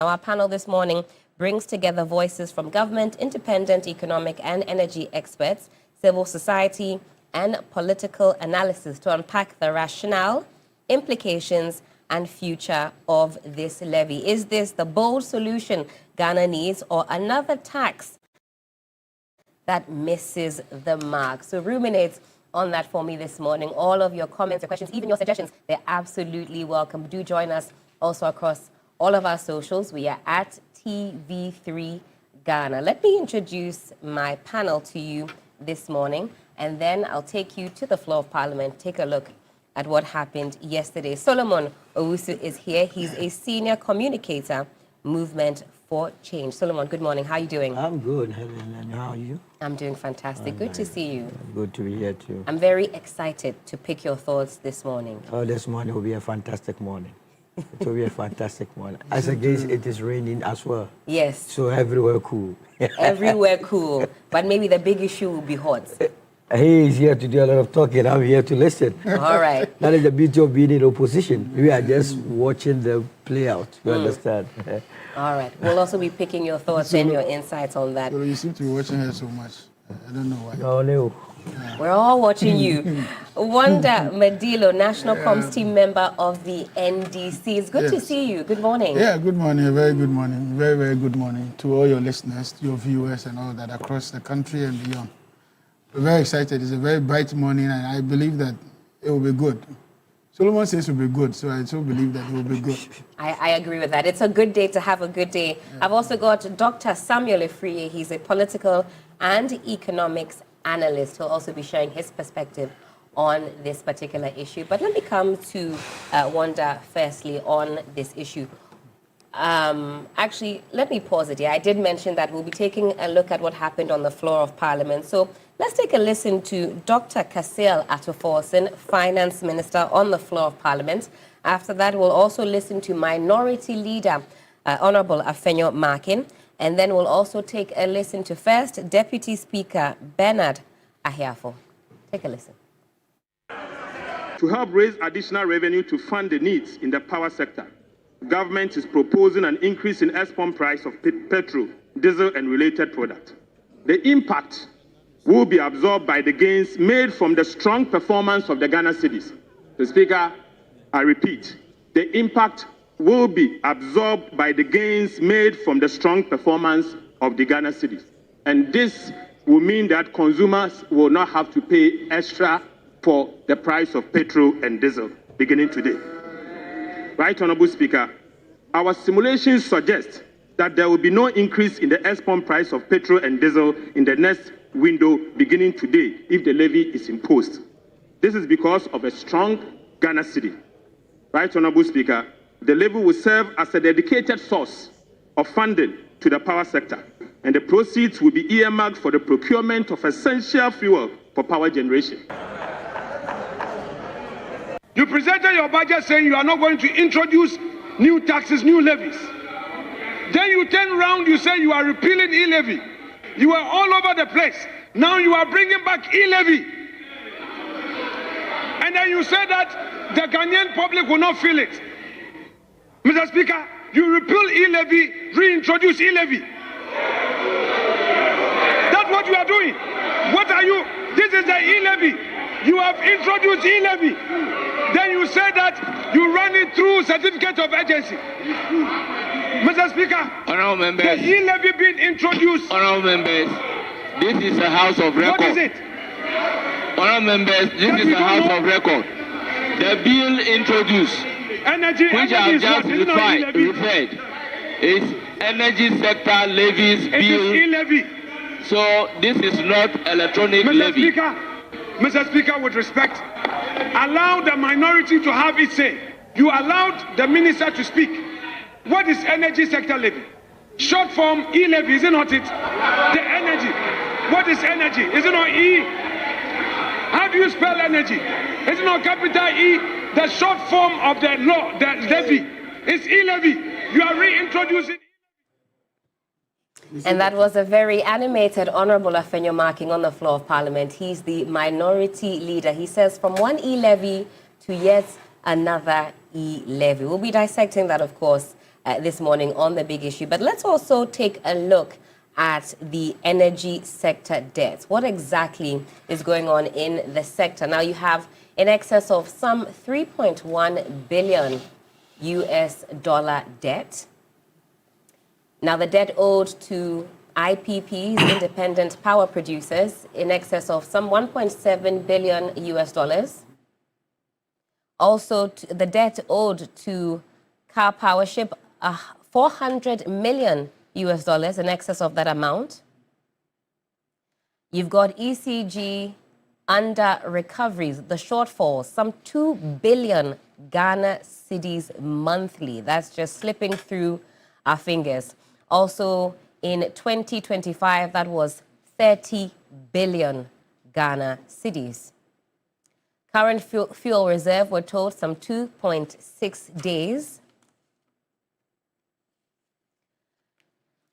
Our panel this morning brings together voices from government, independent economic and energy experts, civil society, and political analysis to unpack the rationale, implications, and future of this levy. Is this the bold solution Ghana needs or another tax that misses the mark? So ruminate on that for me this morning. All of your comments, your questions, even your suggestions, they're absolutely welcome. Do join us also across all of our socials. We are at TV3 Ghana. Let me introduce my panel to you this morning, and then I'll take you to the floor of Parliament, take a look at what happened yesterday. Solomon Owusu is here. He's a senior communicator, Movement for Change. Solomon, good morning. How are you doing? I'm good, Helen. And how are you? I'm doing fantastic. Good to see you. Good to be here too. I'm very excited to pick your thoughts this morning. Oh, this morning will be a fantastic morning. It will be a fantastic morning. As against it is raining as well. Yes. So everywhere cool. Everywhere cool. But maybe the big issue will be hot. He is here to do a lot of talking. I'm here to listen. All right. That is the beauty of being in opposition. We are just watching the play out. You understand? All right. We'll also be picking your thoughts and your insights on that. So you seem to be watching her so much. I don't know why. Oh, no. We're all watching you. Wanda Medilo, National Comms Team member of the NDC. It's good to see you. Good morning. Yeah, good morning. A very good morning. Very, very good morning to all your listeners, your viewers, and all that across the country and beyond. We're very excited. It's a very bright morning, and I believe that it will be good. Solomon says it will be good, so I so believe that it will be good. I agree with that. It's a good day to have a good day. Yeah. I've also got Dr. Samuel Efriye. He's a political and economics analyst who'll also be sharing his perspective on this particular issue. But let me come to Wanda firstly on this issue. Actually, let me pause it here. I did mention that we'll be taking a look at what happened on the floor of Parliament. So let's take a listen to Dr. Kaseel Atuforsen, Finance Minister, on the floor of Parliament. After that, we'll also listen to Minority Leader, Honorable Afenyo Markin. And then we'll also take a listen to first Deputy Speaker Bernard Ahiafo. Take a listen. To help raise additional revenue to fund the needs in the power sector, government is proposing an increase in export price of petrol, diesel, and related products. The impact will be absorbed by the gains made from the strong performance of the Ghana cedis. The Speaker, I repeat, the impact will be absorbed by the gains made from the strong performance of the Ghana cedis. And this will mean that consumers will not have to pay extra for the price of petrol and diesel beginning today. Right, Honorable Speaker, our simulations suggest that there will be no increase in the export price of petrol and diesel in the next window beginning today if the levy is imposed. This is because of a strong Ghana cedi. Right, Honorable Speaker, the levy will serve as a dedicated source of funding to the power sector, and the proceeds will be earmarked for the procurement of essential fuel for power generation. You presented your budget saying you are not going to introduce new taxes, new levies. Then you turn around, you say you are repealing e-levy. You are all over the place. Now you are bringing back e-levy. And then you say that the Ghanaian public will not feel it. Mr. Speaker, you repeal e-levy, reintroduce e-levy. That's what you are doing. What are you? This is the e-levy. You have introduced e-levy. Then you say that you run it through certificate of agency. Mr. Speaker, honorable members, the e-levy being introduced. Honorable members, this is a house of record. What is it? Honorable members, this is a house of record. The bill introduced, which I have just referred, is energy sector levies bill. It is e-levy. So this is not electronic levy. Mr. Speaker, with respect, allow the minority to have its say. You allowed the minister to speak. What is energy sector levy? Short form e-levy, is it not it? The energy. What is energy? Is it not E? How do you spell energy? Is it not capital E? The short form of the law, the levy, is e-levy. You are reintroducing. And that was a very animated Honorable Afenyo Markin on the floor of Parliament. He's the minority leader. He says from one e-levy to yet another e-levy. We'll be dissecting that, of course, this morning on the big issue. But let's also take a look at the energy sector debt. What exactly is going on in the sector? Now, you have in excess of some 3.1 billion US dollar debt. Now, the debt owed to IPPs, independent power producers, in excess of some 1.7 billion US dollars. Also, the debt owed to Car Powership, 400 million US dollars, in excess of that amount. You've got ECG under recoveries, the shortfall, some 2 billion Ghana cedis monthly. That's just slipping through our fingers. Also, in 2025, that was 30 billion Ghana cedis. Current fuel reserve, we're told, some 2.6 days.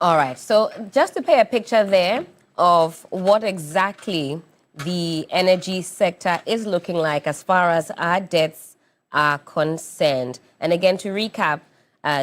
All right, so just to paint a picture there of what exactly the energy sector is looking like as far as our debts are concerned. And again, to recap,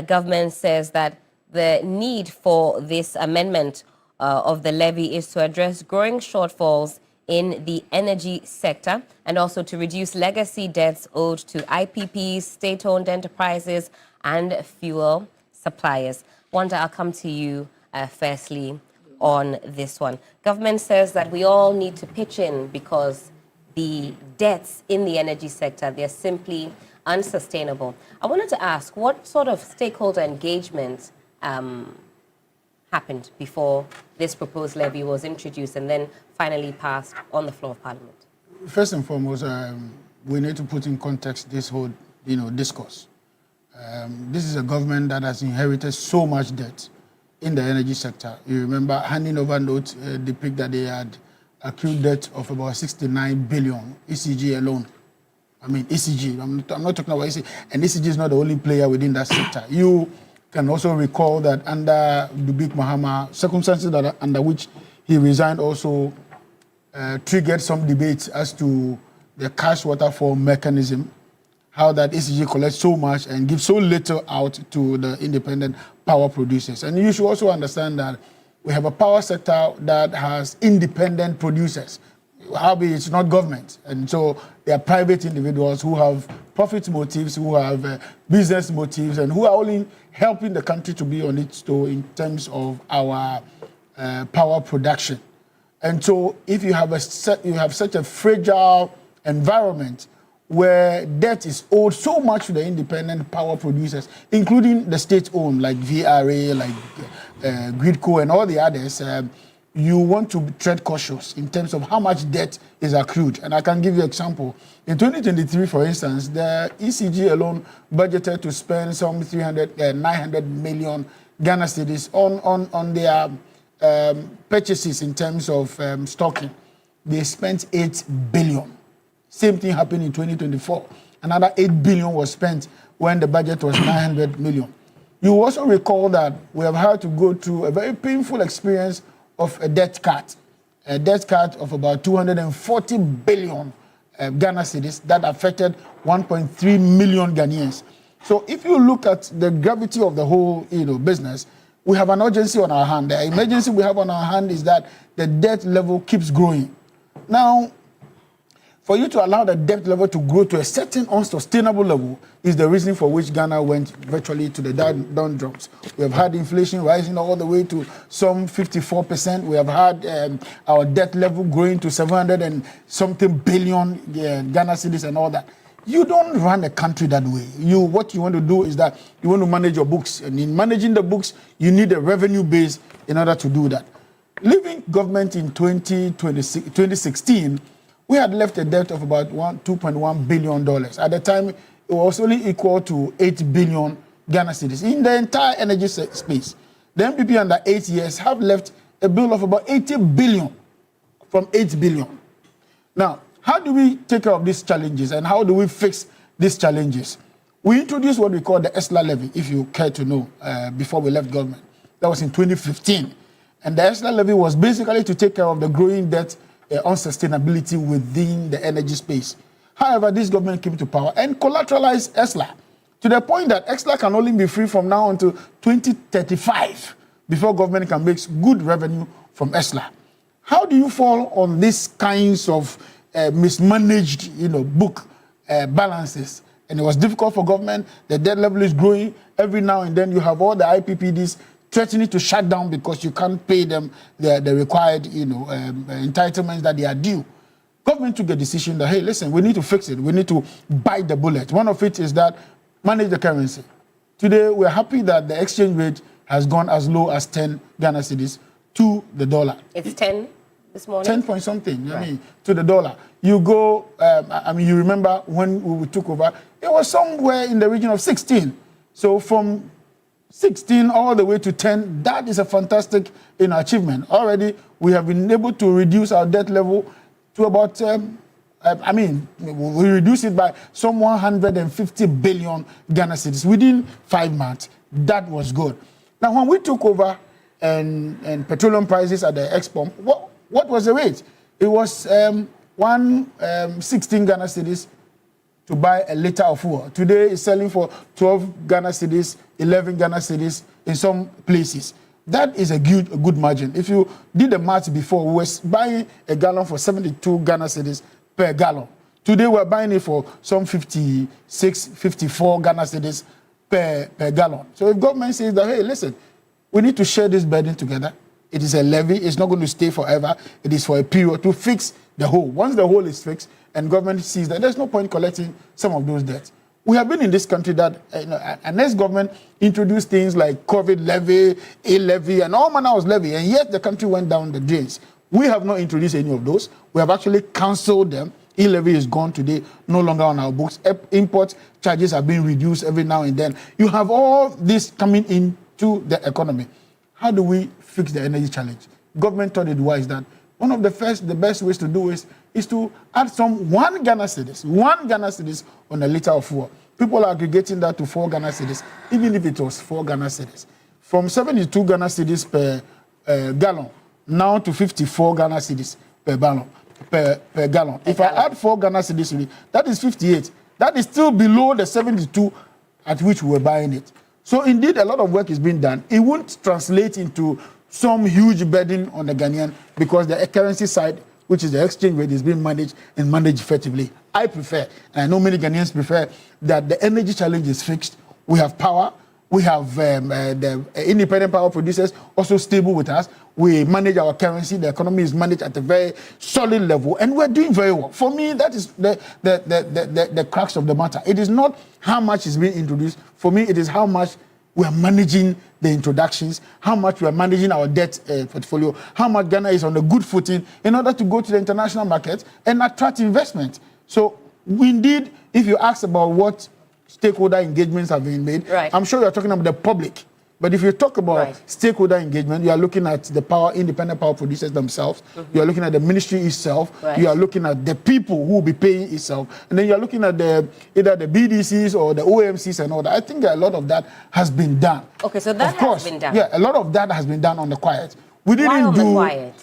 government says that the need for this amendment of the levy is to address growing shortfalls in the energy sector and also to reduce legacy debts owed to IPPs, state-owned enterprises, and fuel suppliers. Wanda, I'll come to you firstly on this one. Government says that we all need to pitch in because the debts in the energy sector, they're simply unsustainable. I wanted to ask, what sort of stakeholder engagement happened before this proposed levy was introduced and then finally passed on the floor of Parliament? First and foremost, we need to put in context this whole, discourse. This is a government that has inherited so much debt in the energy sector. You remember handing over notes depict that they had accrued debt of about 69 billion, ECG alone. I mean, ECG, I'm not talking about ECG, and ECG is not the only player within that sector. You can also recall that under Dubik Mahama, circumstances that under which he resigned also triggered some debates as to the cash waterfall mechanism, how that ECG collects so much and gives so little out to the independent power producers. And you should also understand that we have a power sector that has independent producers. However, it's not government. And so there are private individuals who have profit motives, who have business motives, and who are only helping the country to be on its toe in terms of our power production. And so if you have such a fragile environment where debt is owed so much to the independent power producers, including the state-owned, like VRA, like Gridco and all the others, you want to tread cautious in terms of how much debt is accrued. And I can give you an example. In 2023, for instance, the ECG alone budgeted to spend some 900 million Ghana cedis on their purchases in terms of stocking. They spent 8 billion. Same thing happened in 2024. Another 8 billion was spent when the budget was 900 million. You also recall that we have had to go through a very painful experience of a debt cut of about 240 billion Ghana cedis that affected 1.3 million Ghanaians. So if you look at the gravity of the whole business, we have an urgency on our hand. The emergency we have on our hand is that the debt level keeps growing. Now, for you to allow the debt level to grow to a certain unsustainable level is the reason for which Ghana went virtually to the downdrafts. We have had inflation rising all the way to some 54%. We have had our debt level growing to 700 and something billion Ghana cedis and all that. You don't run a country that way. What you want to do is that you want to manage your books. And in managing the books, you need a revenue base in order to do that. Leaving government in 2016, we had left a debt of about $2.1 billion. At the time, it was only equal to 8 billion Ghana cedis in the entire energy space. The MPP under 8 years have left a bill of about 80 billion from 8 billion. Now, how do we take care of these challenges and how do we fix these challenges? We introduced what we call the ESLA levy, if you care to know, before we left government. That was in 2015. And the ESLA levy was basically to take care of the growing debt unsustainability within the energy space. However, this government came to power and collateralized ESLA to the point that Exla can only be free from now until 2035 before government can make good revenue from Exla. How do you fall on these kinds of mismanaged, book balances? And it was difficult for government. The debt level is growing. Every now and then you have all the IPPDs threatening to shut down because you can't pay them the required, entitlements that they are due. Government took a decision that, hey, listen, we need to fix it. We need to bite the bullet. One of it is that manage the currency. Today, we're happy that the exchange rate has gone as low as 10 Ghana cedis to the dollar. It's 10 this morning? 10 point something, right. To the dollar. You go, you remember when we took over, it was somewhere in the region of 16. So from 16 all the way to 10, that is a fantastic achievement. Already, we have been able to reduce our debt level to about, we reduced it by some 150 billion Ghana cedis within 5 months. That was good. Now, when we took over and petroleum prices at the ex-pump, what was the rate? It was 16 Ghana cedis to buy a liter of fuel. Today, it's selling for 12 Ghana cedis, 11 Ghana cedis in some places. That is a good margin. If you did the math before, we were buying a gallon for 72 Ghana cedis per gallon. Today, we're buying it for some 56, 54 Ghana cedis per gallon. So if government says that, hey, listen, we need to share this burden together. It is a levy. It's not going to stay forever. It is for a period to fix the hole. Once the hole is fixed and government sees that there's no point collecting some of those debts. We have been in this country that unless government introduced things like COVID levy, A-levy, and all manner of levy, and yet the country went down the drains. We have not introduced any of those. We have actually cancelled them. E-levy is gone today, no longer on our books. Import charges are being reduced every now and then. You have all this coming into the economy. How do we fix the energy challenge? Government thought it wise that one of the best ways to do is to add some 1 Ghana cedis on a liter of fuel. People are aggregating that to 4 Ghana cedis, even if it was 4 Ghana cedis. From 72 Ghana cedis per gallon, now to 54 Ghana cedis per gallon. If I add 4 Ghana cedis, that is 58. That is still below the 72 at which we were buying it. So indeed, a lot of work is being done. It won't translate into some huge burden on the Ghanaian because the currency side, which is the exchange rate, is being managed effectively. I prefer, and I know many Ghanaians prefer, that the energy challenge is fixed. We have power. We have the independent power producers also stable with us. We manage our currency. The economy is managed at a very solid level, and we're doing very well. For me, that is the crux of the matter. It is not how much is being introduced. For me, it is how much we are managing the introductions, how much we are managing our debt portfolio, how much Ghana is on a good footing in order to go to the international market and attract investment. So, indeed, if you ask about what stakeholder engagements have been made, right. I'm sure you're talking about the public. But if you talk about stakeholder engagement, you are looking at the independent power producers themselves. You are looking at the ministry itself. You are looking at the people who will be paying itself. And then you are looking at either the BDCs or the OMCs and all that. I think that a lot of that has been done. Okay, so that has been done. Yeah, a lot of that has been done on the quiet. We didn't Why on the quiet?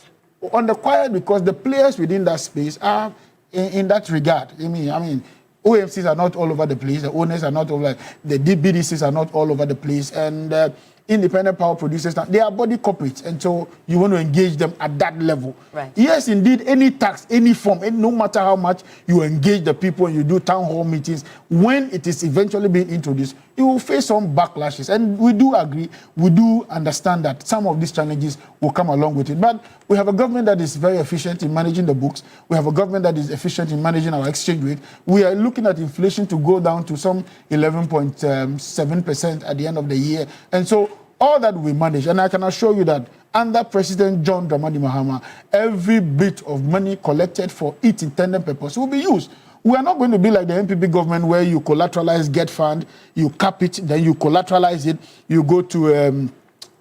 On the quiet because the players within that space are in that regard. I mean, OMCs are not all over the place. The owners are not all over. The BDCs are not all over the place. And independent power producers, they are body corporates. And so you want to engage them at that level. Right. Yes, indeed, any tax, any form, no matter how much you engage the people and you do town hall meetings, when it is eventually being introduced, it will face some backlashes. And we do agree, we do understand that some of these challenges will come along with it. But we have a government that is very efficient in managing the books. We have a government that is efficient in managing our exchange rate. We are looking at inflation to go down to some 11.7% at the end of the year. And so all that we manage, and I can assure you that under President John Dramani Mahama, every bit of money collected for its intended purpose will be used. We are not going to be like the NPP government where you collateralize Get Fund, you cap it, then you collateralize it, you go to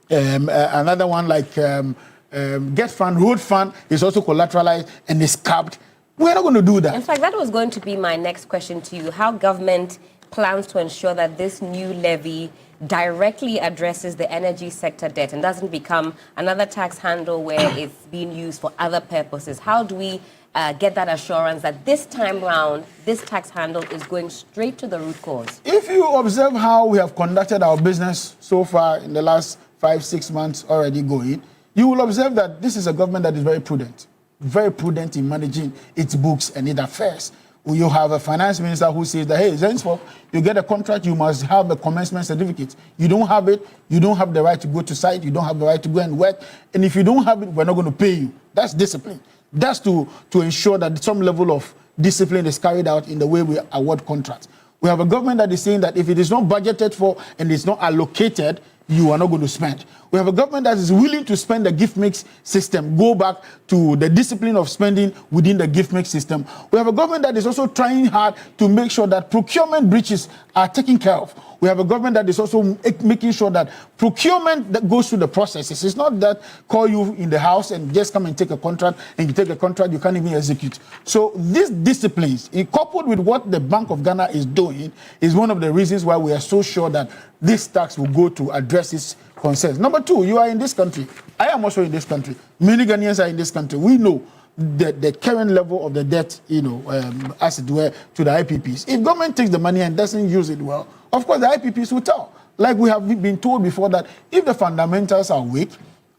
another one like Get Fund, Road Fund is also collateralized and is capped. We're not going to do that. In fact, that was going to be my next question to you. How government plans to ensure that this new levy directly addresses the energy sector debt and doesn't become another tax handle where it's being used for other purposes. How do we get that assurance that this time round, this tax handle is going straight to the root cause? If you observe how we have conducted our business so far in the last 5-6 months already going, you will observe that this is a government that is very prudent in managing its books and its affairs. You have a finance minister who says that, hey, henceforth, you get a contract, you must have a commencement certificate. You don't have it, you don't have the right to go to site, you don't have the right to go and work. And if you don't have it, we're not going to pay you. That's discipline. That's to ensure that some level of discipline is carried out in the way we award contracts. We have a government that is saying that if it is not budgeted for and it's not allocated, you are not going to spend. We have a government that is willing to spend the gift mix system, go back to the discipline of spending within the gift mix system. We have a government that is also trying hard to make sure that procurement breaches are taken care of. We have a government that is also making sure that procurement that goes through the processes. It's not that call you in the house and just come and take a contract, and you take a contract, you can't even execute. So these disciplines, coupled with what the Bank of Ghana is doing, is one of the reasons why we are so sure that this tax will go to address its concerns. Number two, you are in this country. I am also in this country. Many Ghanaians are in this country. We know the current level of the debt, as it were, to the IPPs. If government takes the money and doesn't use it well, of course the IPPs will tell. Like we have been told before that if the fundamentals are weak,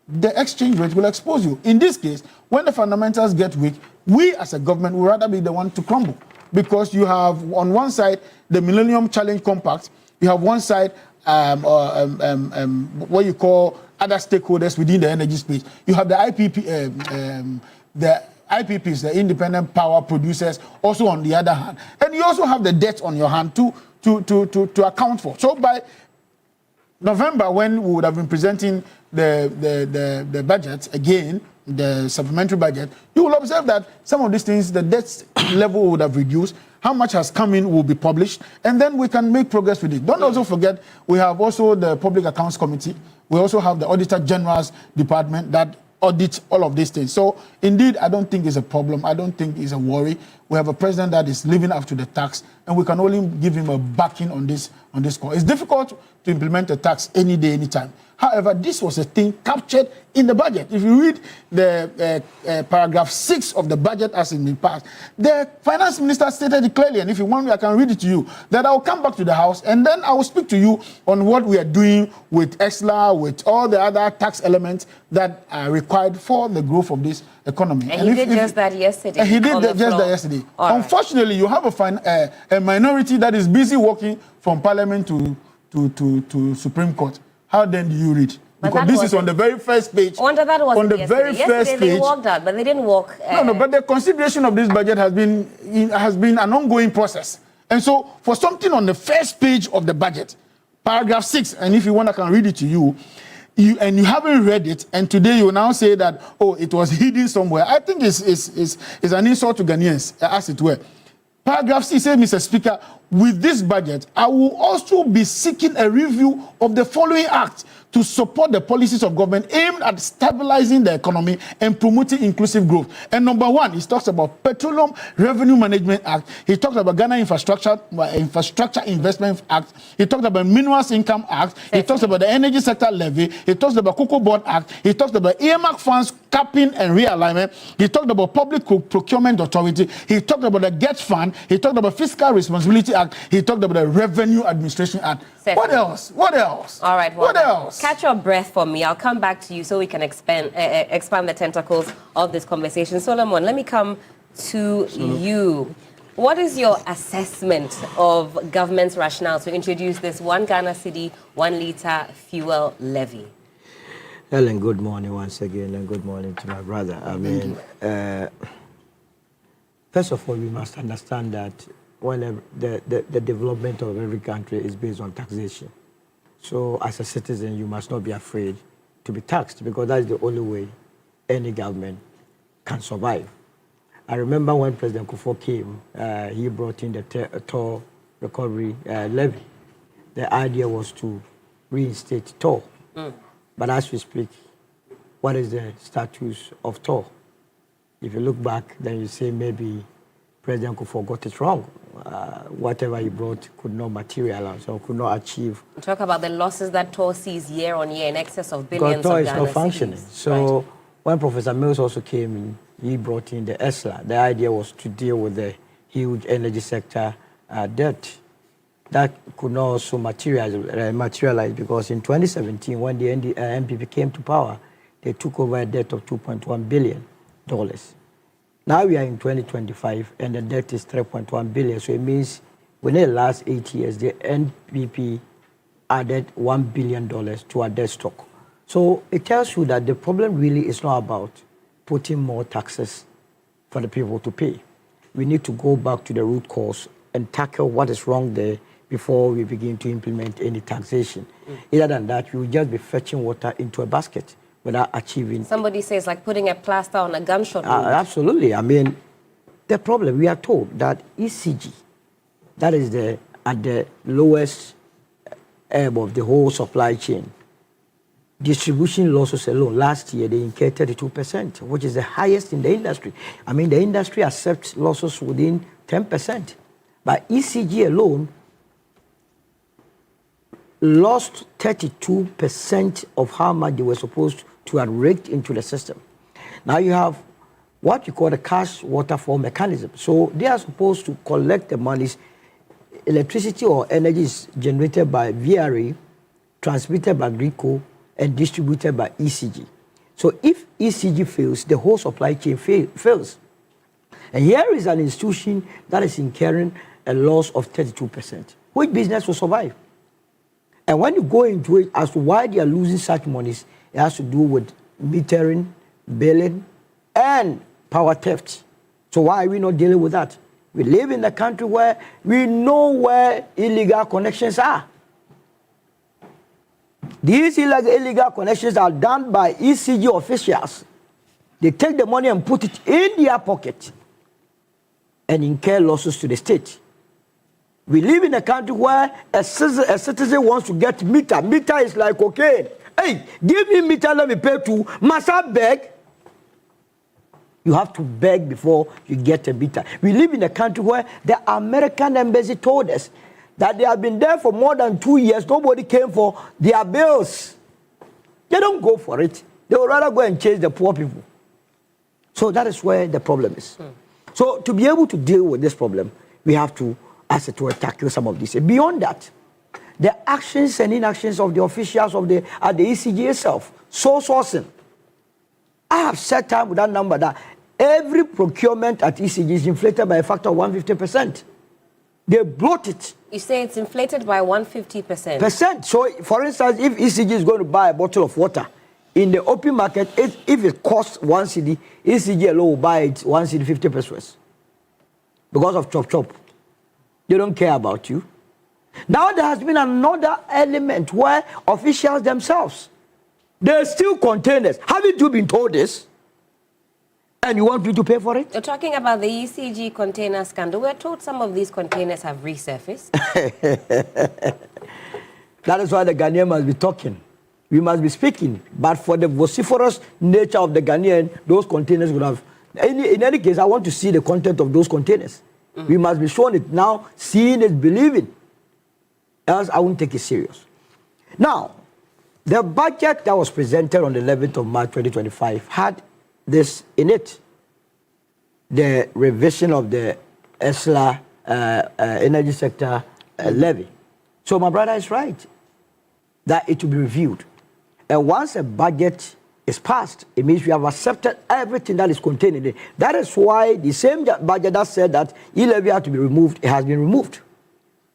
the exchange rate will expose you. In this case, when the fundamentals get weak, we as a government would rather be the one to crumble. Because you have on one side the Millennium Challenge Compact, you have one side what you call other stakeholders within the energy space. You have the IPPs, the independent power producers, also on the other hand. And you also have the debt on your hand to account for. So by November, when we would have been presenting the budget again, the supplementary budget, you will observe that some of these things, the debt level would have reduced. How much has come in will be published, and then we can make progress with it. Don't also forget, we have also the Public Accounts Committee. We also have the Auditor General's Department that audits all of these things. So, indeed, I don't think it's a problem. I don't think it's a worry. We have a president that is living up to the tax, and we can only give him a backing on this call. It's difficult to implement a tax any day, anytime. However, this was a thing captured in the budget. If you read the paragraph 6 of the budget as in the past, the finance minister stated it clearly, and if you want me, I can read it to you, that I will come back to the House and then I will speak to you on what we are doing with EXLA, with all the other tax elements that are required for the growth of this economy. And he did just that yesterday. He did just that yesterday. Unfortunately, you have a minority that is busy working from Parliament to Supreme Court. How then do you read? Because this is on the very first page. On the very first page. They walked out, but they didn't walk. No, but the consideration of this budget has been an ongoing process. And so, for something on the first page of the budget, paragraph 6, and if you want, I can read it to you, and you haven't read it, and today you now say that, oh, it was hidden somewhere. I think it's an insult to Ghanaians, as it were. Paragraph 6 says, Mr. Speaker, with this budget, I will also be seeking a review of the following acts to support the policies of government aimed at stabilizing the economy and promoting inclusive growth. And number 1, he talks about Petroleum Revenue Management Act. He talks about Ghana Infrastructure Investment Act. He talks about Minerals Income Act. He talks about the Energy Sector Levy. He talks about Cocoa Board Act. He talks about earmark funds capping and realignment. He talked about Public Procurement Authority. He talked about the GET Fund. He talked about Fiscal Responsibility Act. He talked about the Revenue Administration Act. What else? What else? All right. Well, what else? Catch your breath for me. I'll come back to you so we can expand the tentacles of this conversation. Solomon, let me come to you. What is your assessment of government's rationale to introduce this 1 Ghana cedi, 1 litre fuel levy? Ellen, good morning once again, and good morning to my brother. I mean, first of all, we must understand that whenever the development of every country is based on taxation. So as a citizen, you must not be afraid to be taxed, because that's the only way any government can survive. I remember when President Kufuor came, he brought in the toll recovery levy. The idea was to reinstate toll. But as we speak, what is the status of toll? If you look back, then you say maybe President Kufuor got it wrong. Whatever he brought could not materialize or could not achieve. You talk about the losses that toll sees year on year in excess of billions toll of is not functioning. cedis. So when Professor Mills also came in, he brought in the ESLA. The idea was to deal with the huge energy sector debt. That could not also materialize because in 2017, when the MPP came to power, they took over a debt of $2.1 billion. Now we are in 2025, and the debt is $3.1 billion. So it means within the last 8 years, the NPP added $1 billion to our debt stock. So it tells you that the problem really is not about putting more taxes for the people to pay. We need to go back to the root cause and tackle what is wrong there before we begin to implement any taxation. Other than that, we will just be fetching water into a basket without achieving... Somebody says like putting a plaster on a gunshot wound. Absolutely. I mean, the problem, we are told that ECG, that is at the lowest ebb of the whole supply chain. Distribution losses alone, last year they incurred 32%, which is the highest in the industry. I mean, the industry accepts losses within 10%. But ECG alone lost 32% of how much they were supposed to have raked into the system. Now you have what you call the cash waterfall mechanism. So they are supposed to collect the monies. Electricity or energy is generated by VRA, transmitted by GRICO, and distributed by ECG. So if ECG fails, the whole supply chain fails. And here is an institution that is incurring a loss of 32%. Which business will survive? And when you go into it as to why they are losing such monies, it has to do with metering, billing, and power theft. So why are we not dealing with that? We live in a country where we know where illegal connections are. These illegal connections are done by ECG officials. They take the money and put it in their pocket and incur losses to the state. We live in a country where a citizen wants to get meter. Meter is like cocaine. Hey, give me meter, let me pay too. Must I beg? You have to beg before you get a meter. We live in a country where the American embassy told us that they have been there for more than 2 years. Nobody came for their bills. They don't go for it. They would rather go and chase the poor people. So that is where the problem is. So to be able to deal with this problem, we have to, as it were, tackle some of this. Beyond that, the actions and inactions of the officials at the ECG itself, sole sourcing. I have set time with that number that every procurement at ECG is inflated by a factor of 150%. They bloat it. You say it's inflated by 150%. So, for instance, if ECG is going to buy a bottle of water in the open market, if it costs 1 cedi, ECG alone will buy it 1 cedi 50 pesos because of chop. They don't care about you. Now there has been another element where officials themselves, they steal containers. Haven't you been told this? And you want me to pay for it? You're talking about the ECG container scandal. We're told some of these containers have resurfaced. That is why the Ghanaian must be talking. We must be speaking. But for the vociferous nature of the Ghanaian, those containers would have... In any case, I want to see the content of those containers. We must be shown it now. Seeing is believing. Else I won't take it serious. Now, the budget that was presented on the 11th of March 2025 had this in it. The revision of the ESLA energy sector levy. So my brother is right that it will be reviewed. And once a budget is passed, it means we have accepted everything that is contained in it. That is why the same budget that said that e-levy had to be removed, it has been removed.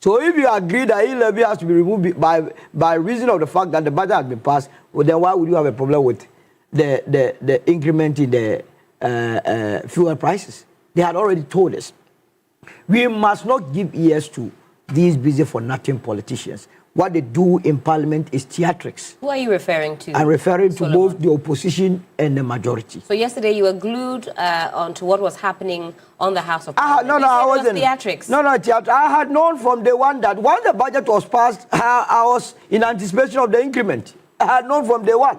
So if you agree that e-levy has to be removed by reason of the fact that the budget has been passed, well, then why would you have a problem with the increment in the fuel prices? They had already told us. We must not give ears to these busy-for-nothing politicians. What they do in Parliament is theatrics. Who are you referring to? I'm referring to both the opposition and the majority. So yesterday you were glued onto what was happening on the House of Parliament. I wasn't. Theatrics. No, theatrics. I had known from day one that once the budget was passed, I was in anticipation of the increment. I had known from day one.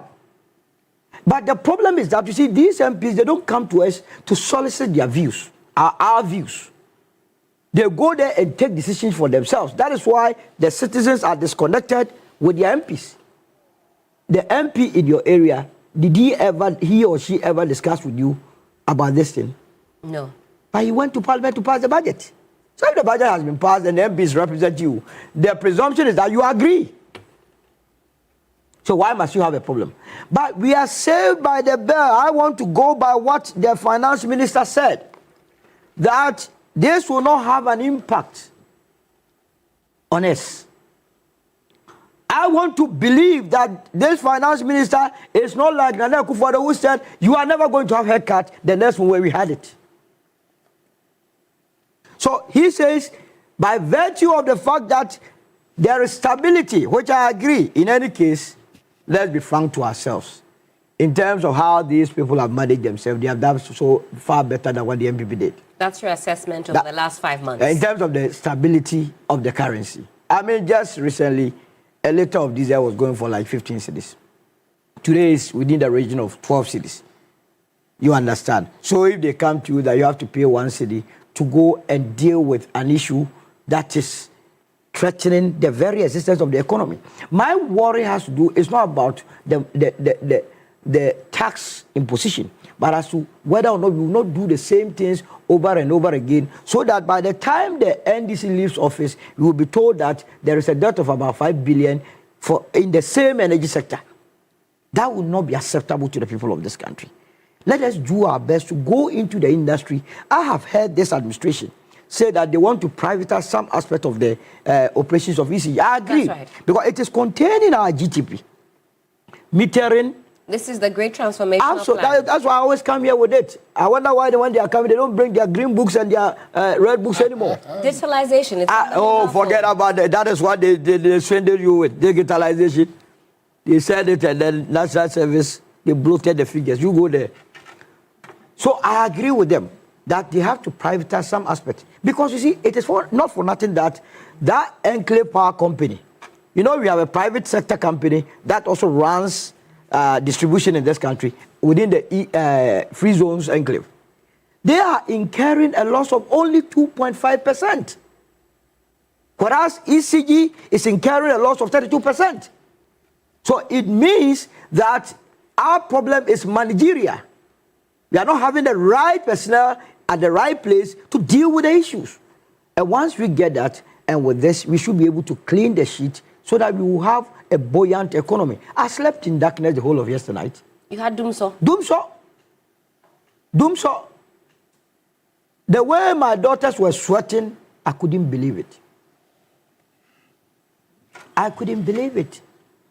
But the problem is that, you see, these MPs, they don't come to us to solicit their views, our views. They go there and take decisions for themselves. That is why the citizens are disconnected with their MPs. The MP in your area, did he or she ever discuss with you about this thing? No. But he went to Parliament to pass the budget. So if the budget has been passed and the MPs represent you, the presumption is that you agree. So why must you have a problem? But we are saved by the bell. I want to go by what the finance minister said, that this will not have an impact on us. I want to believe that this finance minister is not like Nana Akufo-Addo, who said, you are never going to have haircut the next one where we had it. So he says, by virtue of the fact that there is stability, which I agree, in any case, let's be frank to ourselves. In terms of how these people have managed themselves, they have done so far better than what the MPP did. That's your assessment over the last 5 months. In terms of the stability of the currency. I mean, just recently, a liter of diesel was going for like 15 cedis. Today is within the region of 12 cedis. You understand? So if they come to you that you have to pay 1 cedi to go and deal with an issue that is threatening the very existence of the economy. My worry has to do, it's not about the tax imposition, but as to whether or not we will not do the same things over and over again, so that by the time the NDC leaves office, we will be told that there is a debt of about 5 billion in the same energy sector. That would not be acceptable to the people of this country. Let us do our best to go into the industry. I have heard this administration say that they want to privatize some aspect of the operations of ECG. I agree. That's right. Because it is contained in our GDP. Metering. This is the great transformation plan. That's why I always come here with it. I wonder why when they are coming, they don't bring their green books and their red books anymore. Digitalization. Forget about that. That is what they swindle you with, digitalization. They said it and then National Service, they bloated the figures. You go there. So I agree with them that they have to privatize some aspect. Because you see, it is not for nothing that Enclave Power Company, you know, we have a private sector company that also runs distribution in this country within the free zones enclave. They are incurring a loss of only 2.5%. Whereas ECG is incurring a loss of 32%. So it means that our problem is managerial. We are not having the right personnel at the right place to deal with the issues. And once we get that, and with this, we should be able to clean the sheet so that we will have a buoyant economy. I slept in darkness the whole of yesterday night. You had doomso? Doomso. The way my daughters were sweating, I couldn't believe it. I couldn't believe it.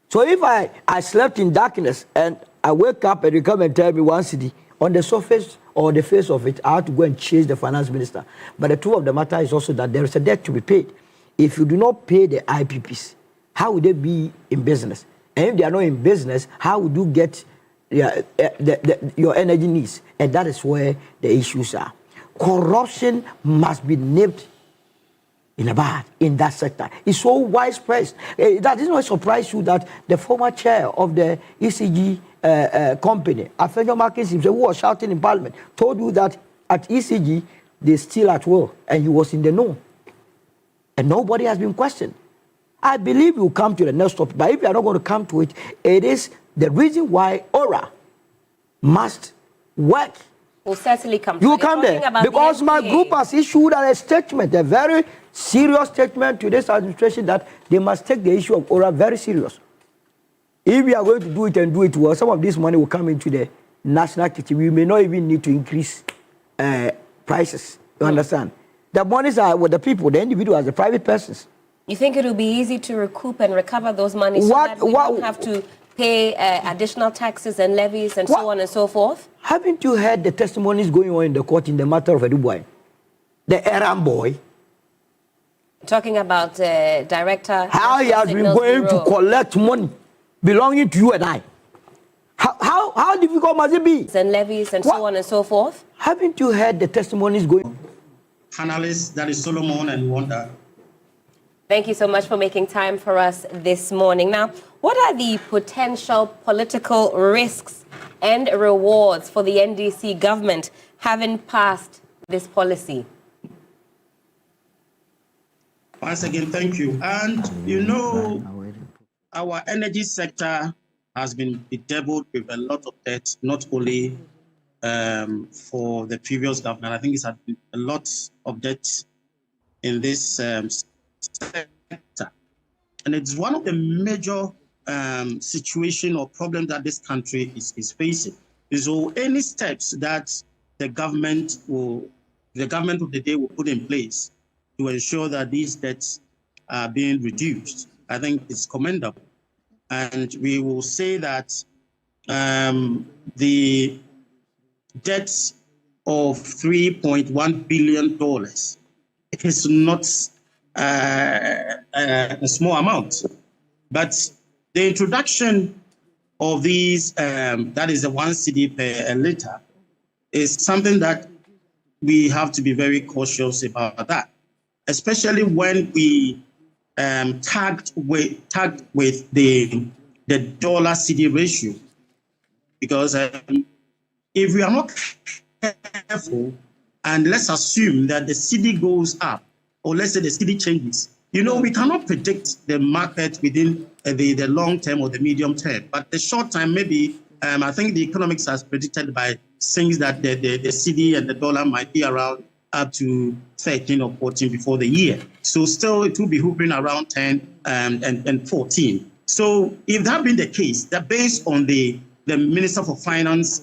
So if I slept in darkness and I wake up and you come and tell me 1 cedi, on the surface or the face of it, I have to go and chase the finance minister. But the truth of the matter is also that there is a debt to be paid. If you do not pay the IPPs, how would they be in business? And if they are not in business, how would you get your energy needs? And that is where the issues are. Corruption must be nipped in the bud in that sector. It's so widespread. That is not surprise you that the former chair of the ECG company, Afenyo Markins himself, who was shouting in Parliament, told you that at ECG, they still at war, and he was in the know. And nobody has been questioned. I believe you'll come to the next topic, but if you are not going to come to it, it is the reason why ORA must work. We'll certainly come to you it. Come there, because my group has issued a statement, a very serious statement to this administration that they must take the issue of ORA very serious. If we are going to do it and do it well, some of this money will come into the national kitchen. We may not even need to increase prices. You understand? The monies are with the people, the individuals, the private persons. You think it will be easy to recoup and recover those monies so that we don't have to pay additional taxes and levies and so on and so forth? Haven't you heard the testimonies going on in the court in the matter of Eduboy? The errand boy. Talking about Director... How he has been going to collect money belonging to you and I. How difficult must it be? And levies and so on and so forth. Haven't you heard the testimonies going? Analyst, that is Solomon and Wanda. Thank you so much for making time for us this morning. Now, what are the potential political risks and rewards for the NDC government having passed this policy? Once again, thank you. And you know, our energy sector has been bedeviled with a lot of debt, not only for the previous government. I think it's had a lot of debt in this sector. And it's one of the major situation or problem that this country is facing. So any steps that the government of the day will put in place to ensure that these debts are being reduced, I think it's commendable. And we will say that the debt of $3.1 billion is not a small amount. But the introduction of these, that is the 1 cedi per liter, is something that we have to be very cautious about that, especially when we tagged with the dollar cedi ratio, because if we are not careful, and let's assume that the cedi goes up, or let's say the cedi changes, we cannot predict the market within the long term or the medium term. But the short term, maybe, I think the economics has predicted by saying that the cedi and the dollar might be around up to 13 or 14 before the year. So still it will be hovering around 10 and 14. So if that been the case, that based on the Minister for Finance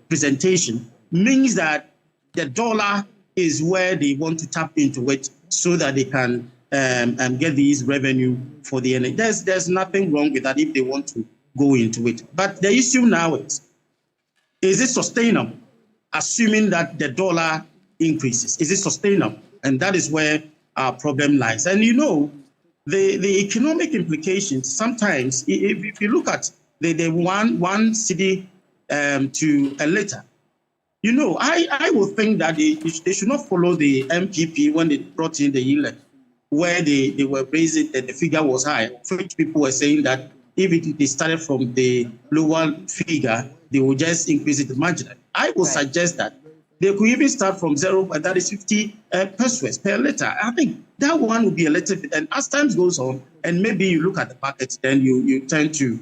presentation, means that the dollar is where they want to tap into it so that they can get these revenue for the energy. There's nothing wrong with that if they want to go into it. But the issue now is it sustainable? Assuming that the dollar increases, is it sustainable? And that is where our problem lies. And the economic implications, sometimes, if you look at the one cedi to a liter, I would think that they should not follow the MPP when they brought in the yield, where they were raising that the figure was high. French people were saying that if they started from the lower figure, they would just increase it marginally. I would suggest that they could even start from 0, and that is 50 pesos per liter. I think that one would be a little bit, and as time goes on, and maybe you look at the market, then you tend to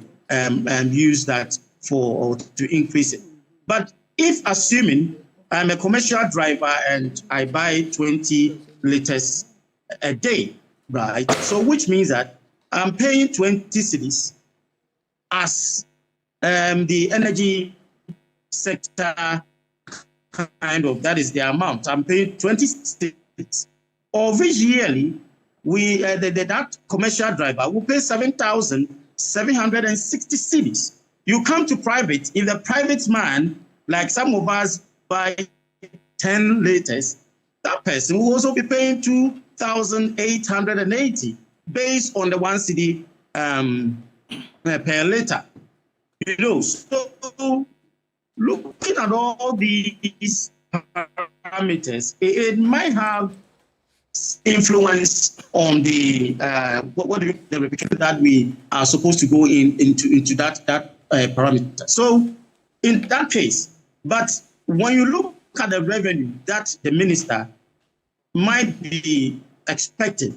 use that to increase it. But if assuming I'm a commercial driver and I buy 20 liters a day, right? So which means that I'm paying 20 cedis as the energy sector kind of, that is the amount. I'm paying 20 cedis. Of which yearly, that commercial driver will pay 7,760 cedis. You come to private, if the private man, like some of us, buy 10 liters, that person will also be paying 2,880 based on the 1 cedi per liter. So looking at all these parameters, it might have influence on the replication that we are supposed to go into that parameter. So in that case, but when you look at the revenue that the minister might be expecting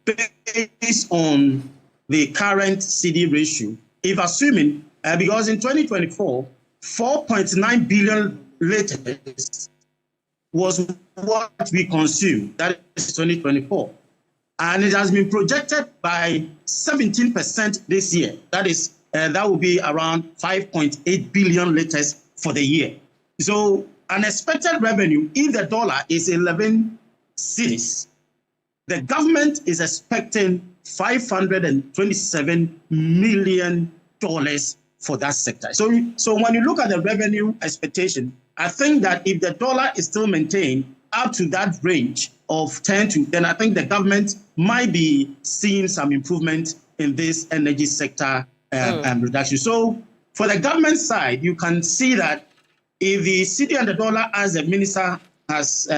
based on the current cedi ratio, if assuming, because in 2024, 4.9 billion liters was what we consumed, that is 2024. And it has been projected by 17% this year. That will be around 5.8 billion liters for the year. So an expected revenue, if the dollar is 11 cedis, the government is expecting $527 million for that sector. So when you look at the revenue expectation, I think that if the dollar is still maintained up to that range of 10 to, then I think the government might be seeing some improvement in this energy sector reduction. So for the government side, you can see that if the cedi and the dollar, as the minister has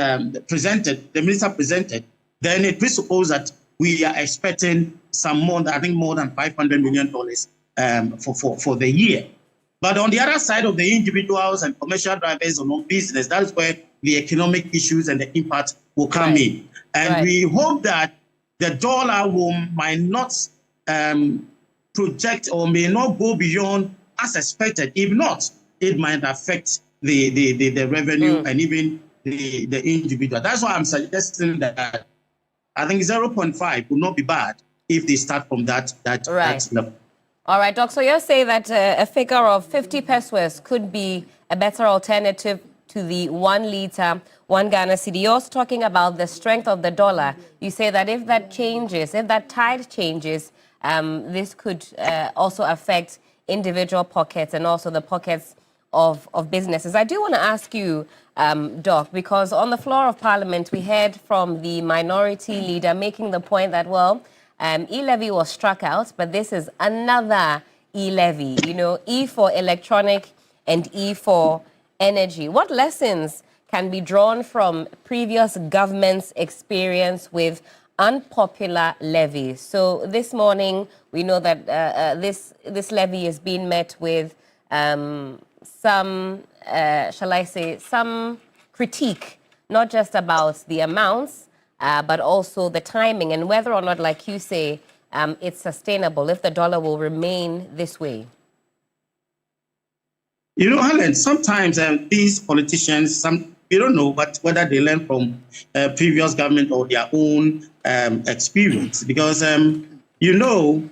presented, then it presupposes that we are expecting some more, I think more than $500 million for the year. But on the other side of the individuals and commercial drivers or business, that's where the economic issues and the impact will come in. And we hope that the dollar might not project or may not go beyond as expected. If not, it might affect the revenue and even the individual. That's why I'm suggesting that I think 0.5 would not be bad if they start from that level. All right, Doc, so you're saying that a figure of 50 pesos could be a better alternative to the 1 liter, 1 Ghana cedi. You're also talking about the strength of the dollar. You say that if that changes, if that tide changes, this could also affect individual pockets and also the pockets of businesses. I do want to ask you, Doc, because on the floor of Parliament, we heard from the minority leader making the point that, well, e-levy was struck out, but this is another e-levy, you know, E for electronic and E for energy. What lessons can be drawn from previous governments' experience with unpopular levies? So this morning, we know that this levy is being met with some, shall I say, some critique, not just about the amounts, but also the timing and whether or not, like you say, it's sustainable, if the dollar will remain this way. You know, Helen, sometimes these politicians, we don't know, but whether they learn from previous government or their own experience, because, you know,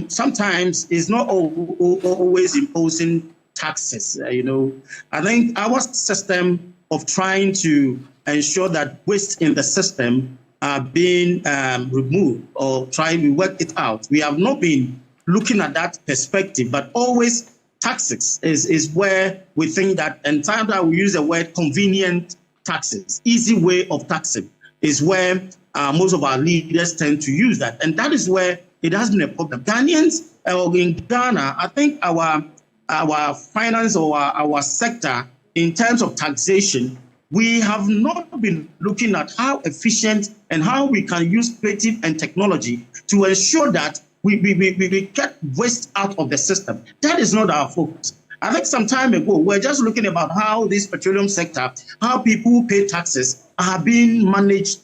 sometimes it's not always imposing taxes. You know, I think our system of trying to ensure that waste in the system are being removed or trying to work it out. We have not been looking at that perspective, but always taxes is where we think that, and sometimes we use the word convenient taxes, easy way of taxing is where most of our leaders tend to use that. And that is where it has been a problem. Ghanaians in Ghana, I think our finance or our sector in terms of taxation, we have not been looking at how efficient and how we can use creative and technology to ensure that we get waste out of the system. That is not our focus. I think some time ago, we're just looking about how this petroleum sector, how people who pay taxes are being managed,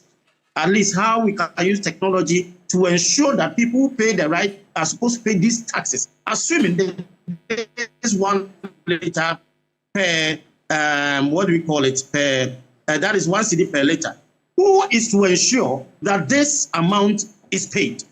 at least how we can use technology to ensure that people who pay the right are supposed to pay these taxes, assuming there is 1 liter per, what do we call it, per, that is 1 cedi per liter. Who is to ensure that this amount is paid?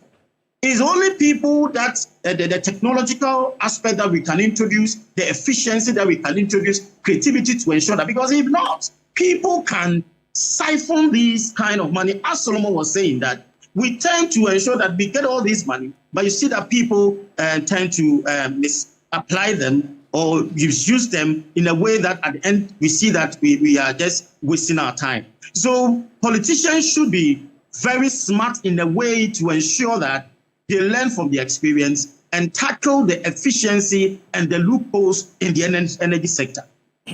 It's only people that the technological aspect that we can introduce, the efficiency that we can introduce, creativity to ensure that, because if not, people can siphon these kind of money. As Solomon was saying, that we tend to ensure that we get all this money, but you see that people tend to misapply them or use them in a way that at the end we see that we are just wasting our time. So politicians should be very smart in a way to ensure that they learn from the experience and tackle the efficiency and the loopholes in the energy sector.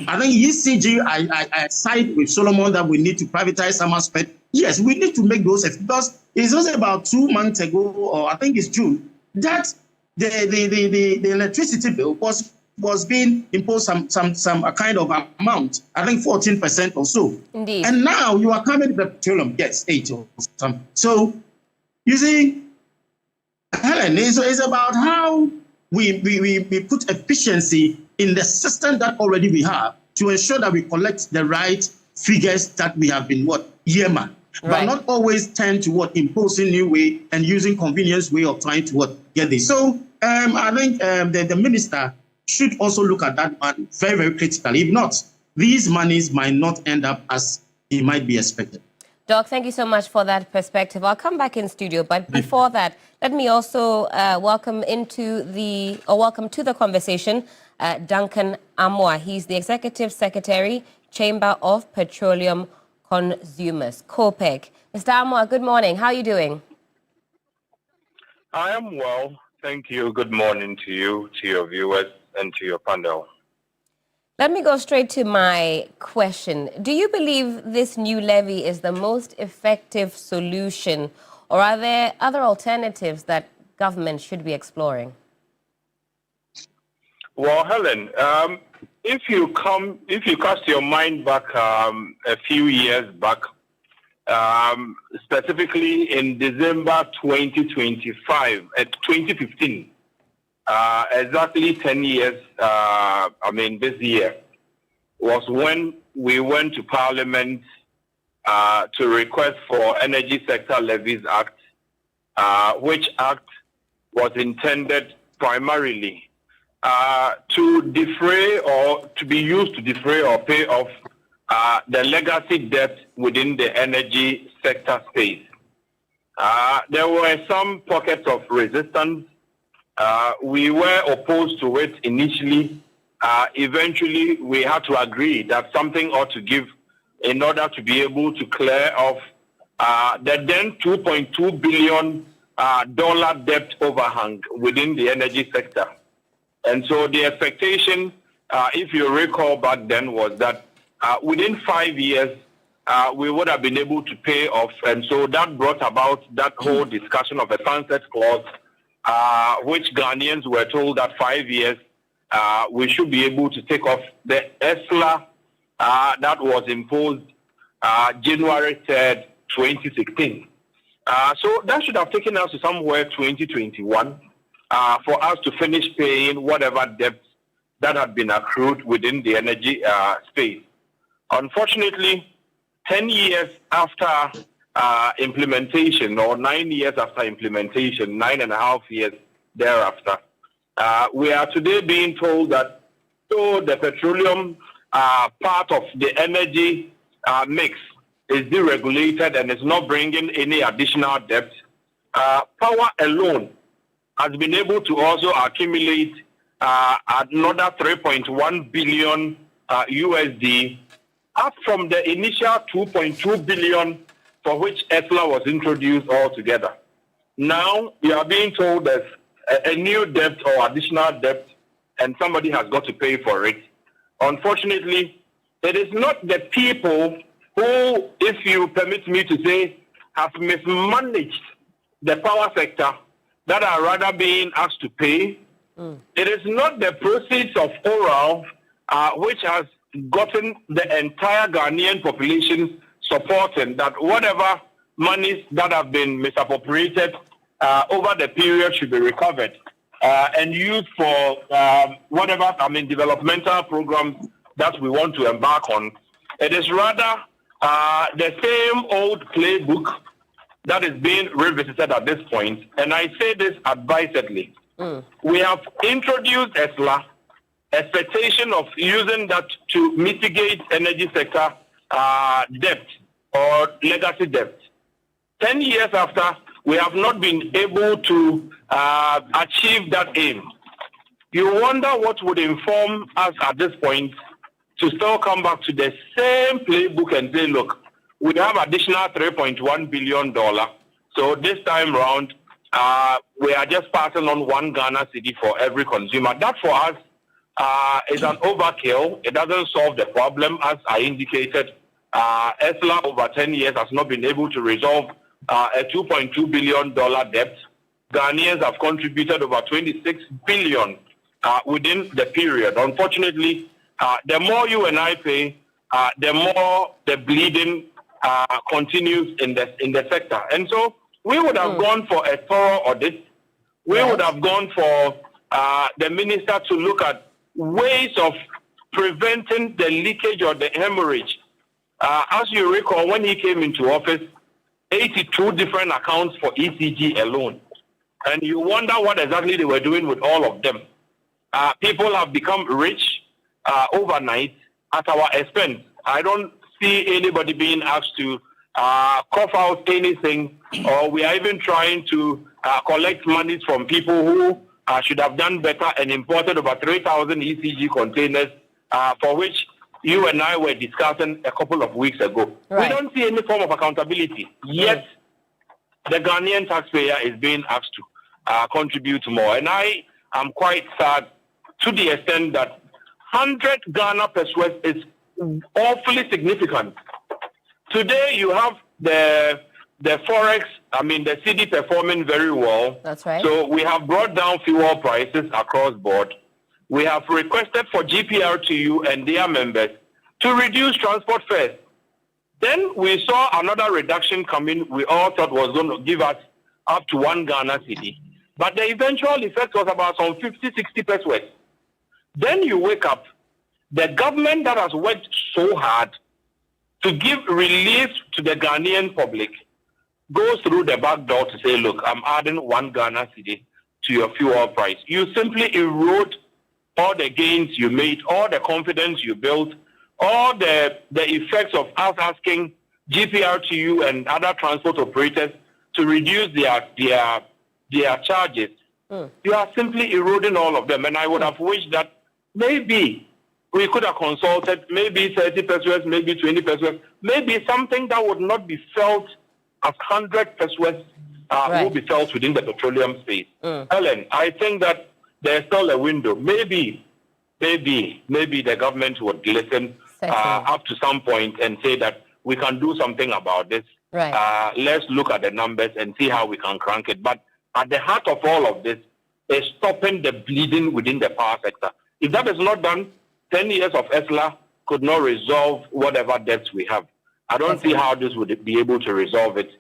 I think ECG, I side with Solomon that we need to privatize some aspect. Yes, we need to make those, because it's also about 2 months ago, or I think it's June, that the electricity bill was being imposed some a kind of amount, I think 14% or so. Indeed. And now you are coming to the petroleum, yes, 8 or something. So you see, Helen, it's about how we put efficiency in the system that already we have to ensure that we collect the right figures that we have been earmarked, but not always tend to imposing new way and using convenience way of trying to get this. So I think the minister should also look at that one very, very critically. If not, these monies might not end up as it might be expected. Doc, thank you so much for that perspective. I'll come back in studio, but before that, let me also welcome to the conversation Duncan Amwa. He's the Executive Secretary, Chamber of Petroleum Consumers, COPEC. Mr. Amwa, good morning. How are you doing? I am well. Thank you. Good morning to you, to your viewers, and to your panel. Let me go straight to my question. Do you believe this new levy is the most effective solution, or are there other alternatives that government should be exploring? Well, Helen, if you cast your mind back a few years back, specifically in December 2015, exactly 10 years, this year, was when we went to Parliament to request for Energy Sector Levies Act, which act was intended primarily to defray or to be used to defray or pay off the legacy debt within the energy sector space. There were some pockets of resistance. We were opposed to it initially. Eventually, we had to agree that something ought to give in order to be able to clear off the then $2.2 billion debt overhang within the energy sector. And so the expectation, if you recall back then, was that within 5 years, we would have been able to pay off. And so that brought about that whole discussion of a sunset clause, which Ghanaians were told that 5 years, we should be able to take off the ESLA that was imposed January 3rd, 2016. So that should have taken us to somewhere 2021 for us to finish paying whatever debt that had been accrued within the energy space. Unfortunately, 10 years after implementation, or 9 years after implementation, 9.5 years thereafter, we are today being told that so the petroleum part of the energy mix is deregulated and is not bringing any additional debt. Power alone has been able to also accumulate another 3.1 billion USD, up from the initial 2.2 billion for which ESLA was introduced altogether. Now we are being told there's a new debt or additional debt, and somebody has got to pay for it. Unfortunately, it is not the people who, if you permit me to say, have mismanaged the power sector that are rather being asked to pay. It is not the proceeds of oral which has gotten the entire Ghanaian population supporting that whatever monies that have been misappropriated over the period should be recovered and used for whatever, developmental programs that we want to embark on. It is rather the same old playbook that is being revisited at this point, and I say this advisedly. We have introduced ESLA, expectation of using that to mitigate energy sector debt or legacy debt. 10 years after, we have not been able to achieve that aim. You wonder what would inform us at this point to still come back to the same playbook and say, look, we have additional $3.1 billion. So this time round, we are just passing on 1 Ghana cedi for every consumer. That for us is an overkill. It doesn't solve the problem. As I indicated, ESLA over 10 years has not been able to resolve a $2.2 billion debt. Ghanaians have contributed over 26 billion within the period. Unfortunately, the more you and I pay, the more the bleeding continues in the sector. And so we would have gone for a thorough audit. We would have gone for the minister to look at ways of preventing the leakage or the hemorrhage. As you recall, when he came into office, 82 different accounts for ECG alone. And you wonder what exactly they were doing with all of them. People have become rich overnight at our expense. I don't see anybody being asked to cough out anything, or we are even trying to collect monies from people who should have done better and imported over 3,000 ECG containers, for which you and I were discussing a couple of weeks ago. Right. We don't see any form of accountability. Yet, the Ghanaian taxpayer is being asked to contribute more. And I am quite sad to the extent that 100 Ghana pesos is awfully significant. Today, you have the Forex, the cedi performing very well. That's right. So we have brought down fuel prices across board. We have requested for GPRTU and their members to reduce transport fares. Then we saw another reduction coming we all thought was going to give us up to 1 Ghana cedi. But the eventual effect was about some 50, 60 pesos. Then you wake up the government that has worked so hard to give relief to the Ghanaian public goes through the back door to say, look, I'm adding 1 Ghana cedi to your fuel price. You simply erode all the gains you made, all the confidence you built, all the effects of us asking GPRTU and other transport operators to reduce their charges. You are simply eroding all of them. And I would have wished that maybe we could have consulted maybe 30 pesos, maybe 20 pesos, maybe something that would not be felt as 100 pesos will be felt within the petroleum space. Helen, I think that there's still a window. Maybe the government would listen up to some point and say that we can do something about this. Right. Let's look at the numbers and see how we can crank it. But at the heart of all of this is stopping the bleeding within the power sector. If that is not done, 10 years of ESLA could not resolve whatever debts we have. I don't see how this would be able to resolve it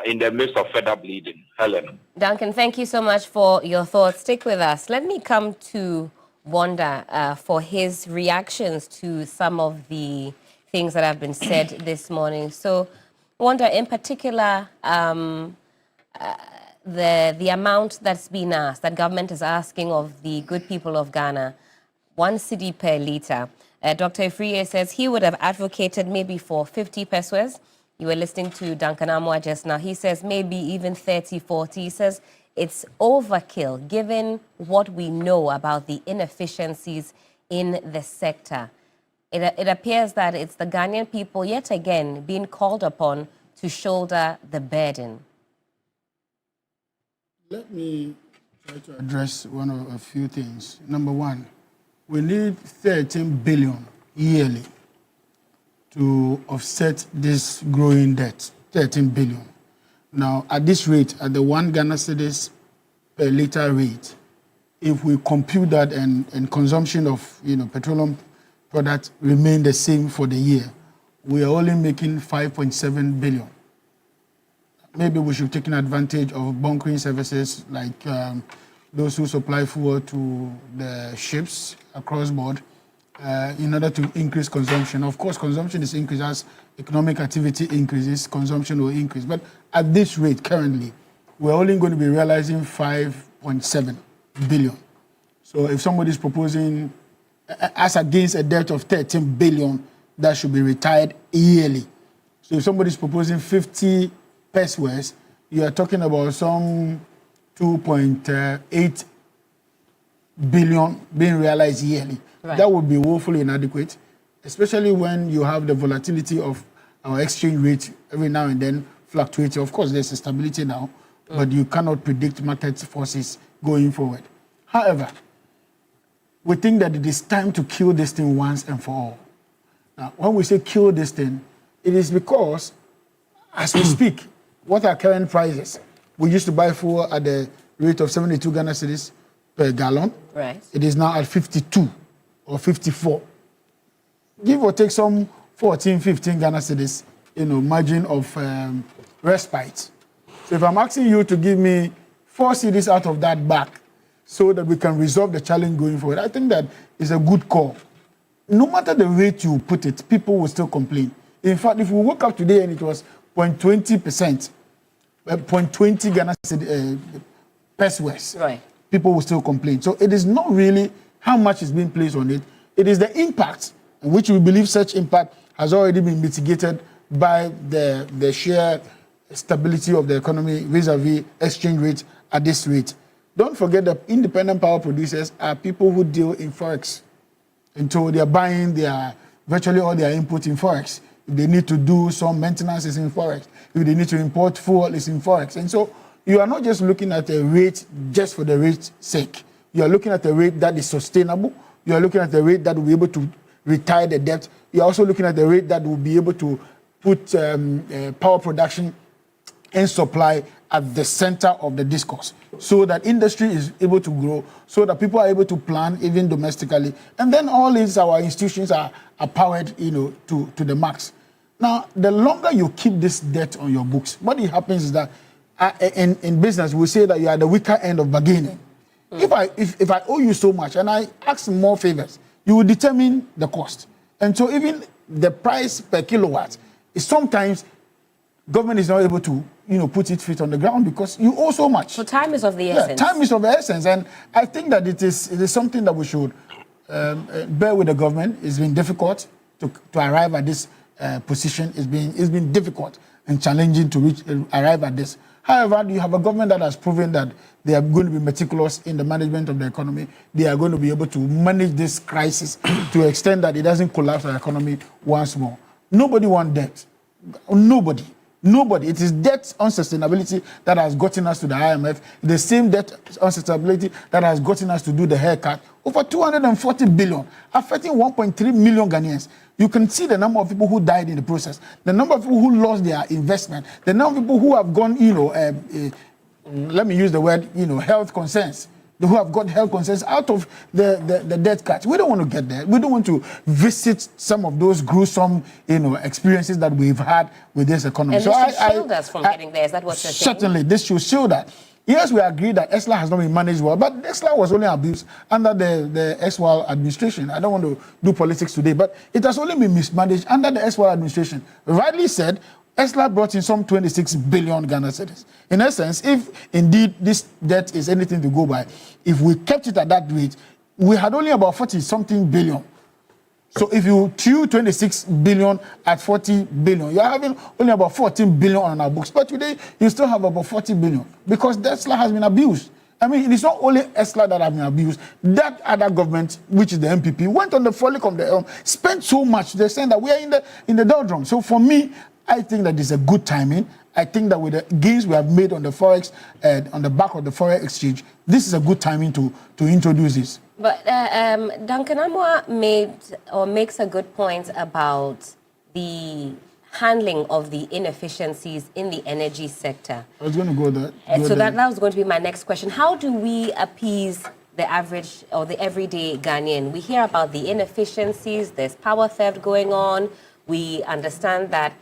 in the midst of further bleeding. Helen. Duncan, thank you so much for your thoughts. Stick with us. Let me come to Wanda for his reactions to some of the things that have been said this morning. So, Wanda, in particular, the amount that's been asked, that government is asking of the good people of Ghana, 1 cedi per litre. Dr. Ifriye says he would have advocated maybe for 50 pesos. You were listening to Duncan Amwa just now. He says maybe even 30, 40. He says it's overkill given what we know about the inefficiencies in the sector. It appears that it's the Ghanaian people yet again being called upon to shoulder the burden. Let me try to address a few things. Number one, we need 13 billion yearly to offset this growing debt, 13 billion. Now, at this rate, at the 1 Ghana cedis per litre rate, if we compute that and consumption of petroleum products remain the same for the year, we are only making 5.7 billion. Maybe we should take advantage of bunkering services like those who supply fuel to the ships across board in order to increase consumption. Of course, consumption is increased as economic activity increases, consumption will increase. But at this rate currently, we're only going to be realizing 5.7 billion. So if somebody is proposing, as against a debt of 13 billion, that should be retired yearly. So if somebody is proposing 50 pesos, you are talking about some 2.8 billion being realized yearly. Right. That would be woefully inadequate, especially when you have the volatility of our exchange rate every now and then fluctuating. Of course, there's a stability now, but you cannot predict market forces going forward. However, we think that it is time to kill this thing once and for all. Now, when we say kill this thing, it is because, as we speak, what are current prices? We used to buy fuel at the rate of 72 Ghana cedis per gallon. Right. It is now at 52 or 54. Give or take some 14, 15 Ghana cedis, margin of respite. So if I'm asking you to give me 4 cedis out of that back so that we can resolve the challenge going forward, I think that is a good call. No matter the rate you put it, people will still complain. In fact, if we woke up today and it was 0.20%, 0.20 Ghana pesos, right, people will still complain. So it is not really how much is being placed on it. It is the impact, in which we believe such impact has already been mitigated by the sheer stability of the economy vis-a-vis exchange rate at this rate. Don't forget that independent power producers are people who deal in forex. And so they are buying virtually all their input in forex. If they need to do some maintenance, it's in forex. If they need to import fuel, it's in forex. And so you are not just looking at a rate just for the rate's sake. You are looking at a rate that is sustainable. You are looking at a rate that will be able to retire the debt. You are also looking at the rate that will be able to put power production and supply at the center of the discourse, so that industry is able to grow, so that people are able to plan even domestically. And then all these our institutions are powered, to the max. Now, the longer you keep this debt on your books, what happens is that in business, we say that you are the weaker end of bargaining. If I owe you so much and I ask more favors, you will determine the cost. And so even the price per kilowatt is sometimes government is not able to, put its feet on the ground because you owe so much. So time is of the essence. Yeah, time is of the essence. And I think that it is something that we should bear with the government. It's been difficult to arrive at this position. It's been difficult and challenging to arrive at this. However, you have a government that has proven that they are going to be meticulous in the management of the economy. They are going to be able to manage this crisis to the extent that it doesn't collapse the economy once more. Nobody wants debt. Nobody. It is debt unsustainability that has gotten us to the IMF. The same debt unsustainability that has gotten us to do the haircut. Over 240 billion, affecting 1.3 million Ghanaians. You can see the number of people who died in the process, the number of people who lost their investment, the number of people who have gone, let me use the word, health concerns, who have got health concerns out of the debt cut. We don't want to get there. We don't want to visit some of those gruesome, experiences that we've had with this economy. And this should shield us from getting there. Is that what you're saying? Certainly, this should shield that. Yes, we agree that ESLA has not been managed well, but ESLA was only abused under the ESWAL administration. I don't want to do politics today, but it has only been mismanaged under the ESWAL administration. Rightly said, ESLA brought in some 26 billion Ghana cedis. In essence, if indeed this debt is anything to go by, if we kept it at that rate, we had only about 40-something billion. So if you chew 26 billion at 40 billion, you're having only about 14 billion on our books. But today, you still have about 40 billion because ESLA has been abused. I mean, it's not only ESLA that have been abused. That other government, which is the MPP, went on the frolic of the elm, spent so much. They're saying that we are in the doldrums. So for me, I think that it's a good timing. I think that with the gains we have made on the forex, on the back of the forex exchange, this is a good timing to introduce this. But Duncan Amwa makes a good point about the handling of the inefficiencies in the energy sector. I was going to go there. So that was going to be my next question. How do we appease the average or the everyday Ghanaian? We hear about the inefficiencies, there's power theft going on. We understand that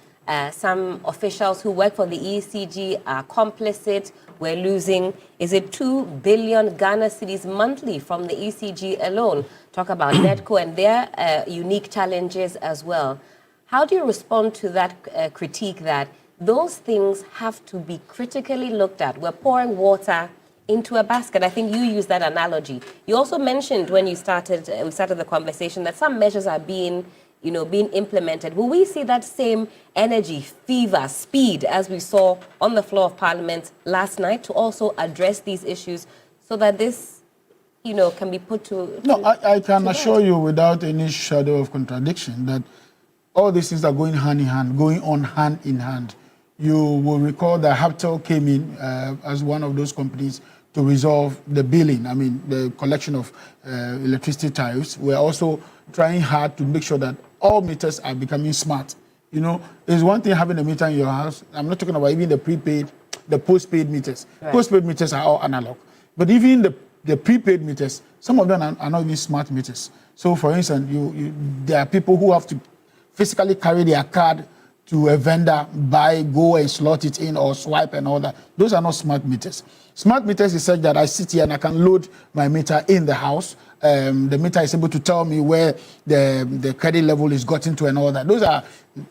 some officials who work for the ECG are complicit. We're losing, is it 2 billion Ghana cedis monthly from the ECG alone? Talk about NEDCO and their unique challenges as well. How do you respond to that critique that those things have to be critically looked at? We're pouring water into a basket. I think you used that analogy. You also mentioned when we started the conversation that some measures are being implemented. Will we see that same energy, fever, speed as we saw on the floor of Parliament last night to also address these issues so that this, can be put to... No, I can assure you without any shadow of contradiction that all these things are going hand in hand, going on hand in hand. You will recall that Haptel came in as one of those companies to resolve the billing, the collection of electricity tariffs. We're also trying hard to make sure that all meters are becoming smart. There's one thing having a meter in your house. I'm not talking about even the postpaid meters. Right. Postpaid meters are all analog. But even the prepaid meters, some of them are not even smart meters. So, for instance, there are people who have to physically carry their card to a vendor, go and slot it in or swipe and all that. Those are not smart meters. Smart meters is such that I sit here and I can load my meter in the house. The meter is able to tell me where the credit level is gotten to and all that. Those are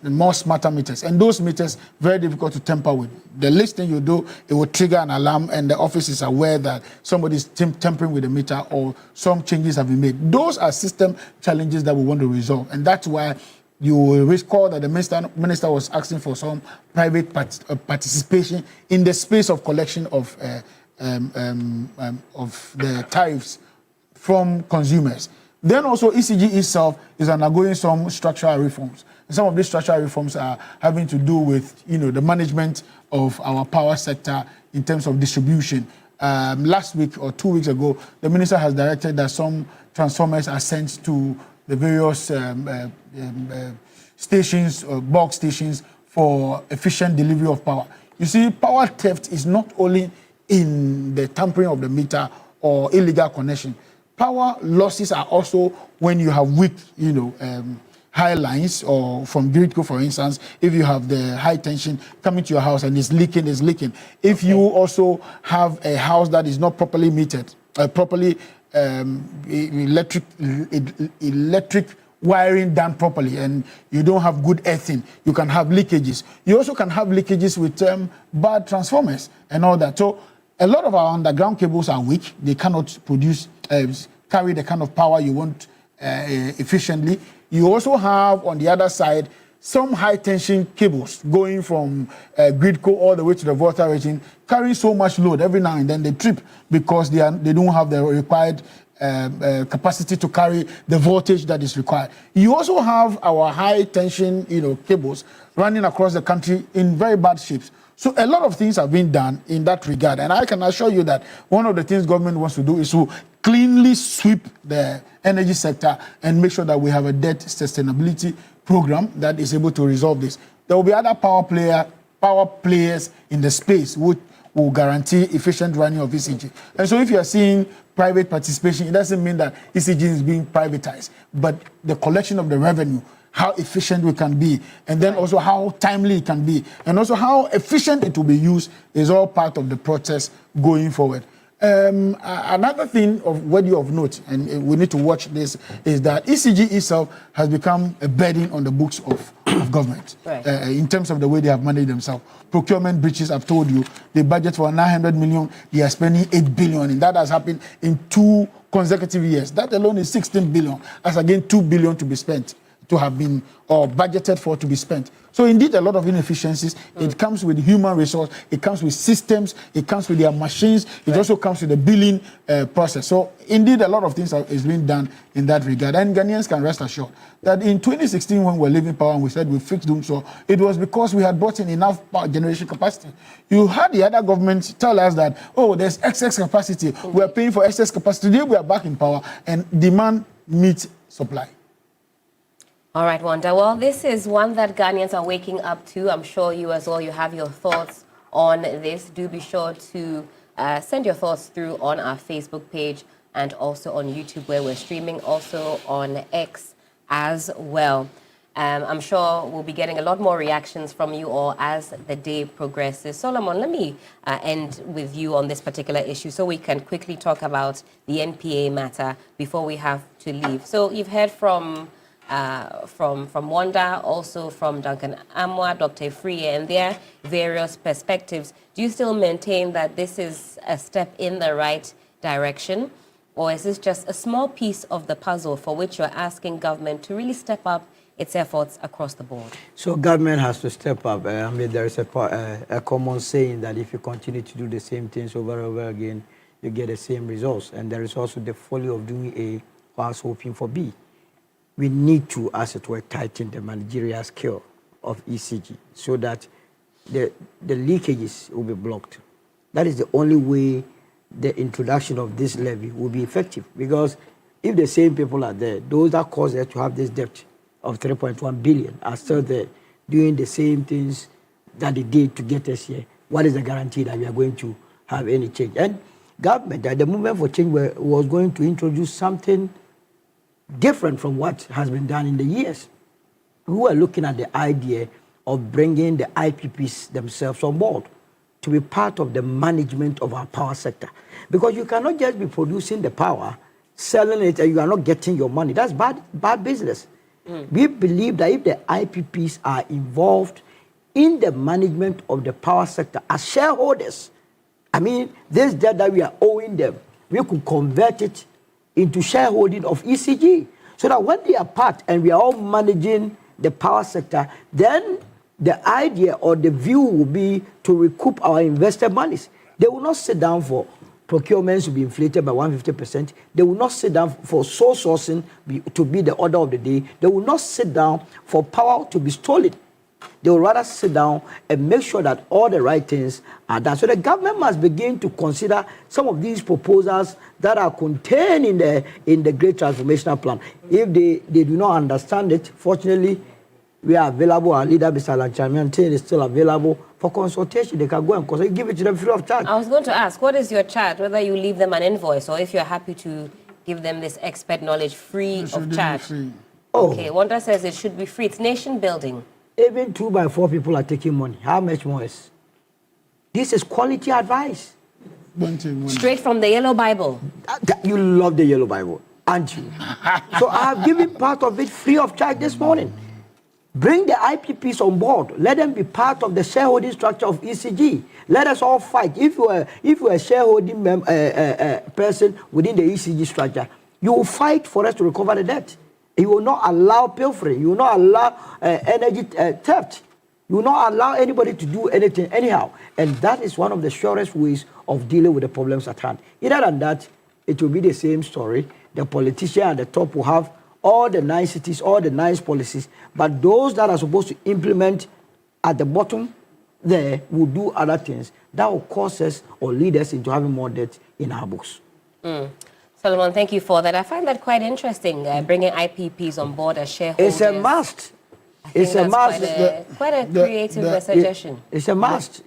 the more smarter meters. And those meters, very difficult to tamper with. The least thing you do, it will trigger an alarm and the office is aware that somebody is tampering with the meter or some changes have been made. Those are system challenges that we want to resolve. And that's why you will recall that the minister was asking for some private participation in the space of collection of the tariffs from consumers. Then also ECG itself is undergoing some structural reforms. And some of these structural reforms are having to do with the management of our power sector in terms of distribution. Last week or 2 weeks ago, the minister has directed that some transformers are sent to the various stations, bulk stations for efficient delivery of power. You see, power theft is not only in the tampering of the meter or illegal connection. Power losses are also when you have weak, high lines, or from Gridco, for instance, if you have the high tension coming to your house and it's leaking. If you also have a house that is not properly metered, properly electric wiring done properly, and you don't have good earthing, you can have leakages. You also can have leakages with bad transformers and all that. So a lot of our underground cables are weak. They cannot produce, carry the kind of power you want efficiently. You also have, on the other side, some high tension cables going from Gridco all the way to the Volta region, carrying so much load. Every now and then they trip because they don't have the required capacity to carry the voltage that is required. You also have our high tension, cables running across the country in very bad shapes. So a lot of things have been done in that regard, and I can assure you that one of the things government wants to do is to cleanly sweep the energy sector and make sure that we have a debt sustainability program that is able to resolve this. There will be other power players in the space which will guarantee efficient running of ECG. And so if you are seeing private participation, it doesn't mean that ECG is being privatized, but the collection of the revenue, how efficient we can be, and then also how timely it can be, and also how efficient it will be used is all part of the process going forward. Another thing worthy of note, and we need to watch this, is that ECG itself has become a burden on the books of government, right, in terms of the way they have managed themselves. Procurement breaches, I've told you, they budget for 900 million, they are spending 8 billion, and that has happened in 2 consecutive years. That alone is 16 billion. That's again 2 billion to be spent, to have been or budgeted for to be spent. So indeed, a lot of inefficiencies. It comes with human resource, it comes with systems, it comes with their machines, it also comes with the billing process. So indeed, a lot of things is being done in that regard. And Ghanaians can rest assured that in 2016, when we were leaving power and we said we fixed doing so, it was because we had brought in enough power generation capacity. You had the other governments tell us that, oh, there's excess capacity, we're paying for excess capacity. Today we are back in power and demand meets supply. All right, Wanda. Well, this is one that Ghanaians are waking up to. I'm sure you as well, you have your thoughts on this. Do be sure to send your thoughts through on our Facebook page and also on YouTube, where we're streaming, also on X as well. I'm sure we'll be getting a lot more reactions from you all as the day progresses. Solomon, let me end with you on this particular issue so we can quickly talk about the NPA matter before we have to leave. So you've heard from Wanda, also from Duncan Amwa, Dr. Free, and their various perspectives. Do you still maintain that this is a step in the right direction, or is this just a small piece of the puzzle for which you're asking government to really step up its efforts across the board? So government has to step up. I mean, there is a common saying that if you continue to do the same things over and over again, you get the same results. And there is also the folly of doing A whilst hoping for B. We need to, as it were, tighten the managerial skill of ECG so that the leakages will be blocked. That is the only way the introduction of this levy will be effective. Because if the same people are there, those that caused us to have this debt of 3.1 billion are still there doing the same things that they did to get us here, what is the guarantee that we are going to have any change? And government, the movement for change was going to introduce something different from what has been done in the years. We were looking at the idea of bringing the IPPs themselves on board to be part of the management of our power sector. Because you cannot just be producing the power, selling it, and you are not getting your money. That's bad business. We believe that if the IPPs are involved in the management of the power sector as shareholders, I mean, this debt that we are owing them, we could convert it into shareholding of ECG, so that when they are part and we are all managing the power sector, then the idea or the view will be to recoup our invested monies. They will not sit down for procurements to be inflated by 150%. They will not sit down for sole sourcing to be the order of the day. They will not sit down for power to be stolen. They will rather sit down and make sure that all the right things are done. So the government must begin to consider some of these proposals that are contained in the Great Transformational Plan. If they do not understand it, fortunately, we are available. Our leader, Mr. Lanchamian, is still available for consultation. They can go and consult. Give it to them free of charge. I was going to ask, what is your charge? Whether you leave them an invoice or if you're happy to give them this expert knowledge free of charge. Free. Oh. Okay, Wanda says it should be free. It's nation building. Even 2 by 4 people are taking money. How much more is? This is quality advice. Straight from the Yellow Bible. You love the Yellow Bible, aren't you? So I have given part of it free of charge this morning. Bring the IPPs on board. Let them be part of the shareholding structure of ECG. Let us all fight. If you are a shareholding person within the ECG structure, you will fight for us to recover the debt. You will not allow pilfering. You will not allow energy theft. You will not allow anybody to do anything anyhow. And that is one of the surest ways of dealing with the problems at hand. Other than that, it will be the same story. The politician at the top will have all the niceties, all the nice policies, but those that are supposed to implement at the bottom there will do other things that will cause us or lead us into having more debt in our books. Solomon, thank you for that. I find that quite interesting, bringing IPPs on board as shareholders. It's a must. It's a must. Quite a creative suggestion. It's a must.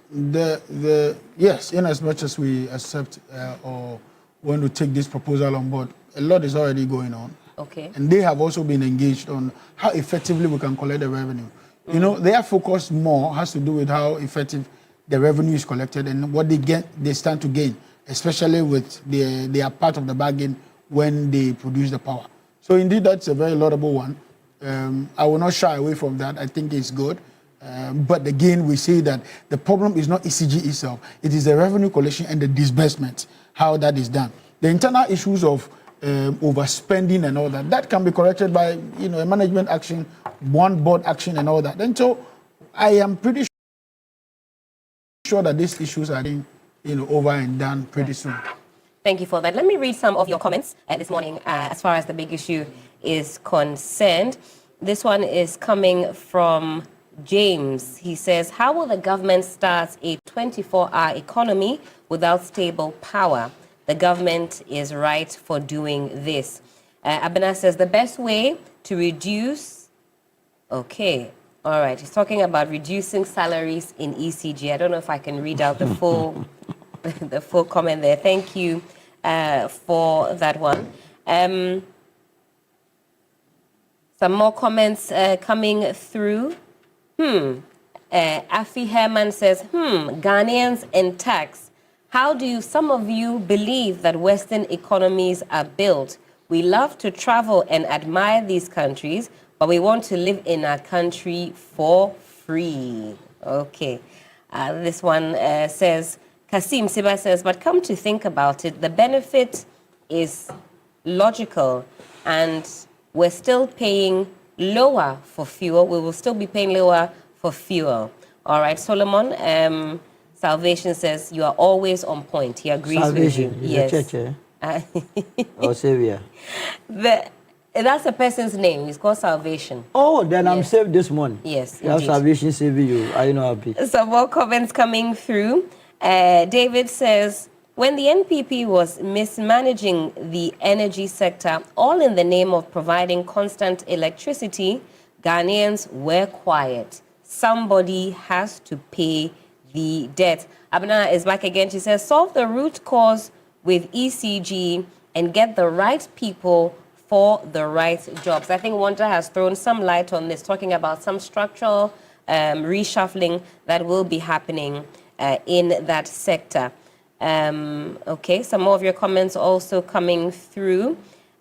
Yes, in as much as we accept or want to take this proposal on board, a lot is already going on. Okay. And they have also been engaged on how effectively we can collect the revenue. You know, their focus more has to do with how effective the revenue is collected and what they stand to gain, especially with they are part of the bargain when they produce the power. So indeed, that's a very laudable one. I will not shy away from that. I think it's good. But again, we say that the problem is not ECG itself. It is the revenue collection and the disbursement, how that is done. The internal issues of overspending and all that can be corrected by a management action, one board action and all that. And so I am pretty sure that these issues are being over and done pretty soon. Thank you for that. Let me read some of your comments this morning as far as the big issue is concerned. This one is coming from James. He says, how will the government start a 24-hour economy without stable power? The government is right for doing this. Abena says the best way to reduce... Okay, all right. He's talking about reducing salaries in ECG. I don't know if I can read out the full, the full comment there. Thank you for that one. Some more comments coming through. Afi Herman says, Ghanaians and tax. How do some of you believe that Western economies are built? We love to travel and admire these countries, but we want to live in our country for free. Okay. This one says, Kasim Siba says, but come to think about it, the benefit is logical and we're still paying lower for fuel. We will still be paying lower for fuel. All right, Solomon, Salvation says, you are always on point. He agrees Salvation with you. Is a church, or Savior? That's a person's name. It's called Salvation. Oh, then I'm saved this morning. Yes, you have Salvation saving you. Are you not happy? Some more comments coming through. David says, when the NPP was mismanaging the energy sector, all in the name of providing constant electricity, Ghanaians were quiet. Somebody has to pay the debt. Abna is back again. She says, solve the root cause with ECG and get the right people for the right jobs. I think Wanda has thrown some light on this, talking about some structural reshuffling that will be happening in that sector. Okay, some more of your comments also coming through.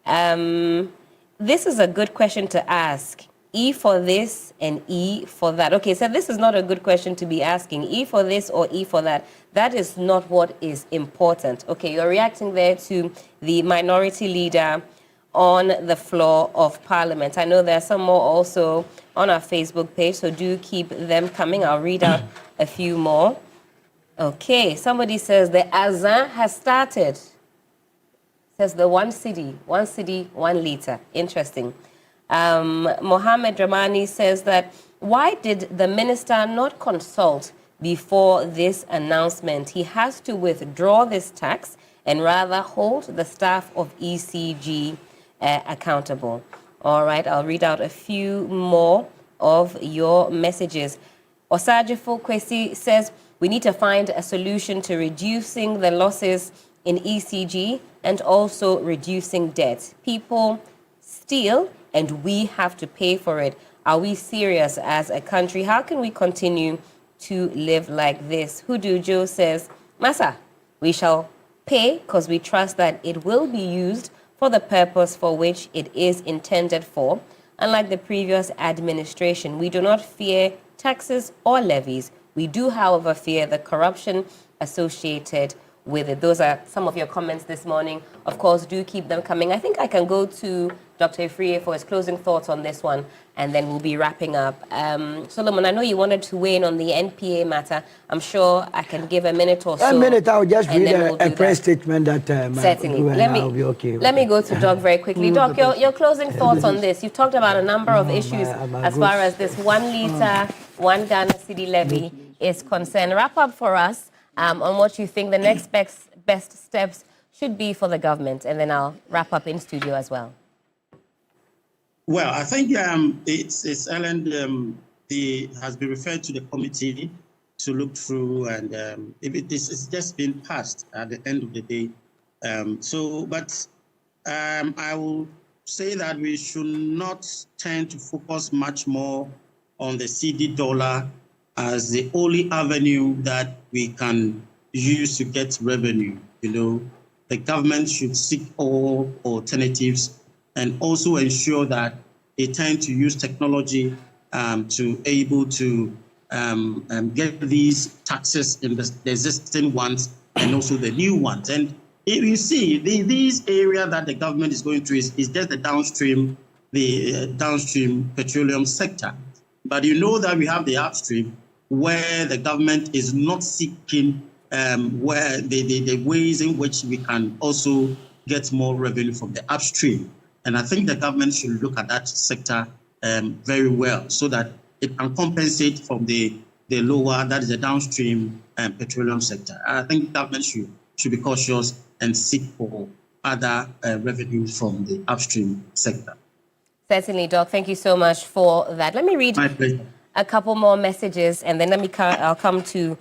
This is a good question to ask. E for this and E for that. Okay, so this is not a good question to be asking. E for this or E for that. That is not what is important. Okay, you're reacting there to the minority leader on the floor of Parliament. I know there are some more also on our Facebook page, so do keep them coming. I'll read out a few more. Okay, somebody says the Azan has started. Says the one city, 1 liter. Interesting. Mohammed Ramani says that, why did the minister not consult before this announcement? He has to withdraw this tax and rather hold the staff of ECG accountable. All right, I'll read out a few more of your messages. Osajifo Kwesi says, we need to find a solution to reducing the losses in ECG and also reducing debt. People steal and we have to pay for it. Are we serious as a country? How can we continue to live like this? Hudu Joe says, Masa, we shall pay because we trust that it will be used for the purpose for which it is intended for. Unlike the previous administration, we do not fear taxes or levies. We do, however, fear the corruption associated with it. Those are some of your comments this morning. Of course, do keep them coming. I think I can go to Dr. Ifrie for his closing thoughts on this one, and then we'll be wrapping up. Solomon, I know you wanted to weigh in on the NPA matter. I'm sure I can give a minute or so. A minute, I'll just read a press that. statement that Certainly. will be okay. Let me go to Doc very quickly. Doc, your closing thoughts on this. You've talked about a number of issues as far as this 1 litre, 1 Ghana cedi levy is concerned. Wrap up for us on what you think the next best steps should be for the government, and then I'll wrap up in studio as well. Well, I think it's Ellen has been referred to the committee to look through, and it's just been passed at the end of the day. I will say that we should not tend to focus much more on the cedi dollar as the only avenue that we can use to get revenue. You know, the government should seek all alternatives and also ensure that they tend to use technology to able to get these taxes in the existing ones and also the new ones. And if you see, these area that the government is going through is just the downstream petroleum sector. But you know that we have the upstream where the government is not seeking where the ways in which we can also get more revenue from the upstream. And I think the government should look at that sector very well so that it can compensate from the lower, that is the downstream petroleum sector. I think the government should be cautious and seek for other revenues from the upstream sector. Certainly, Doc. Thank you so much for that. Let me read a couple more messages, and then I'll come to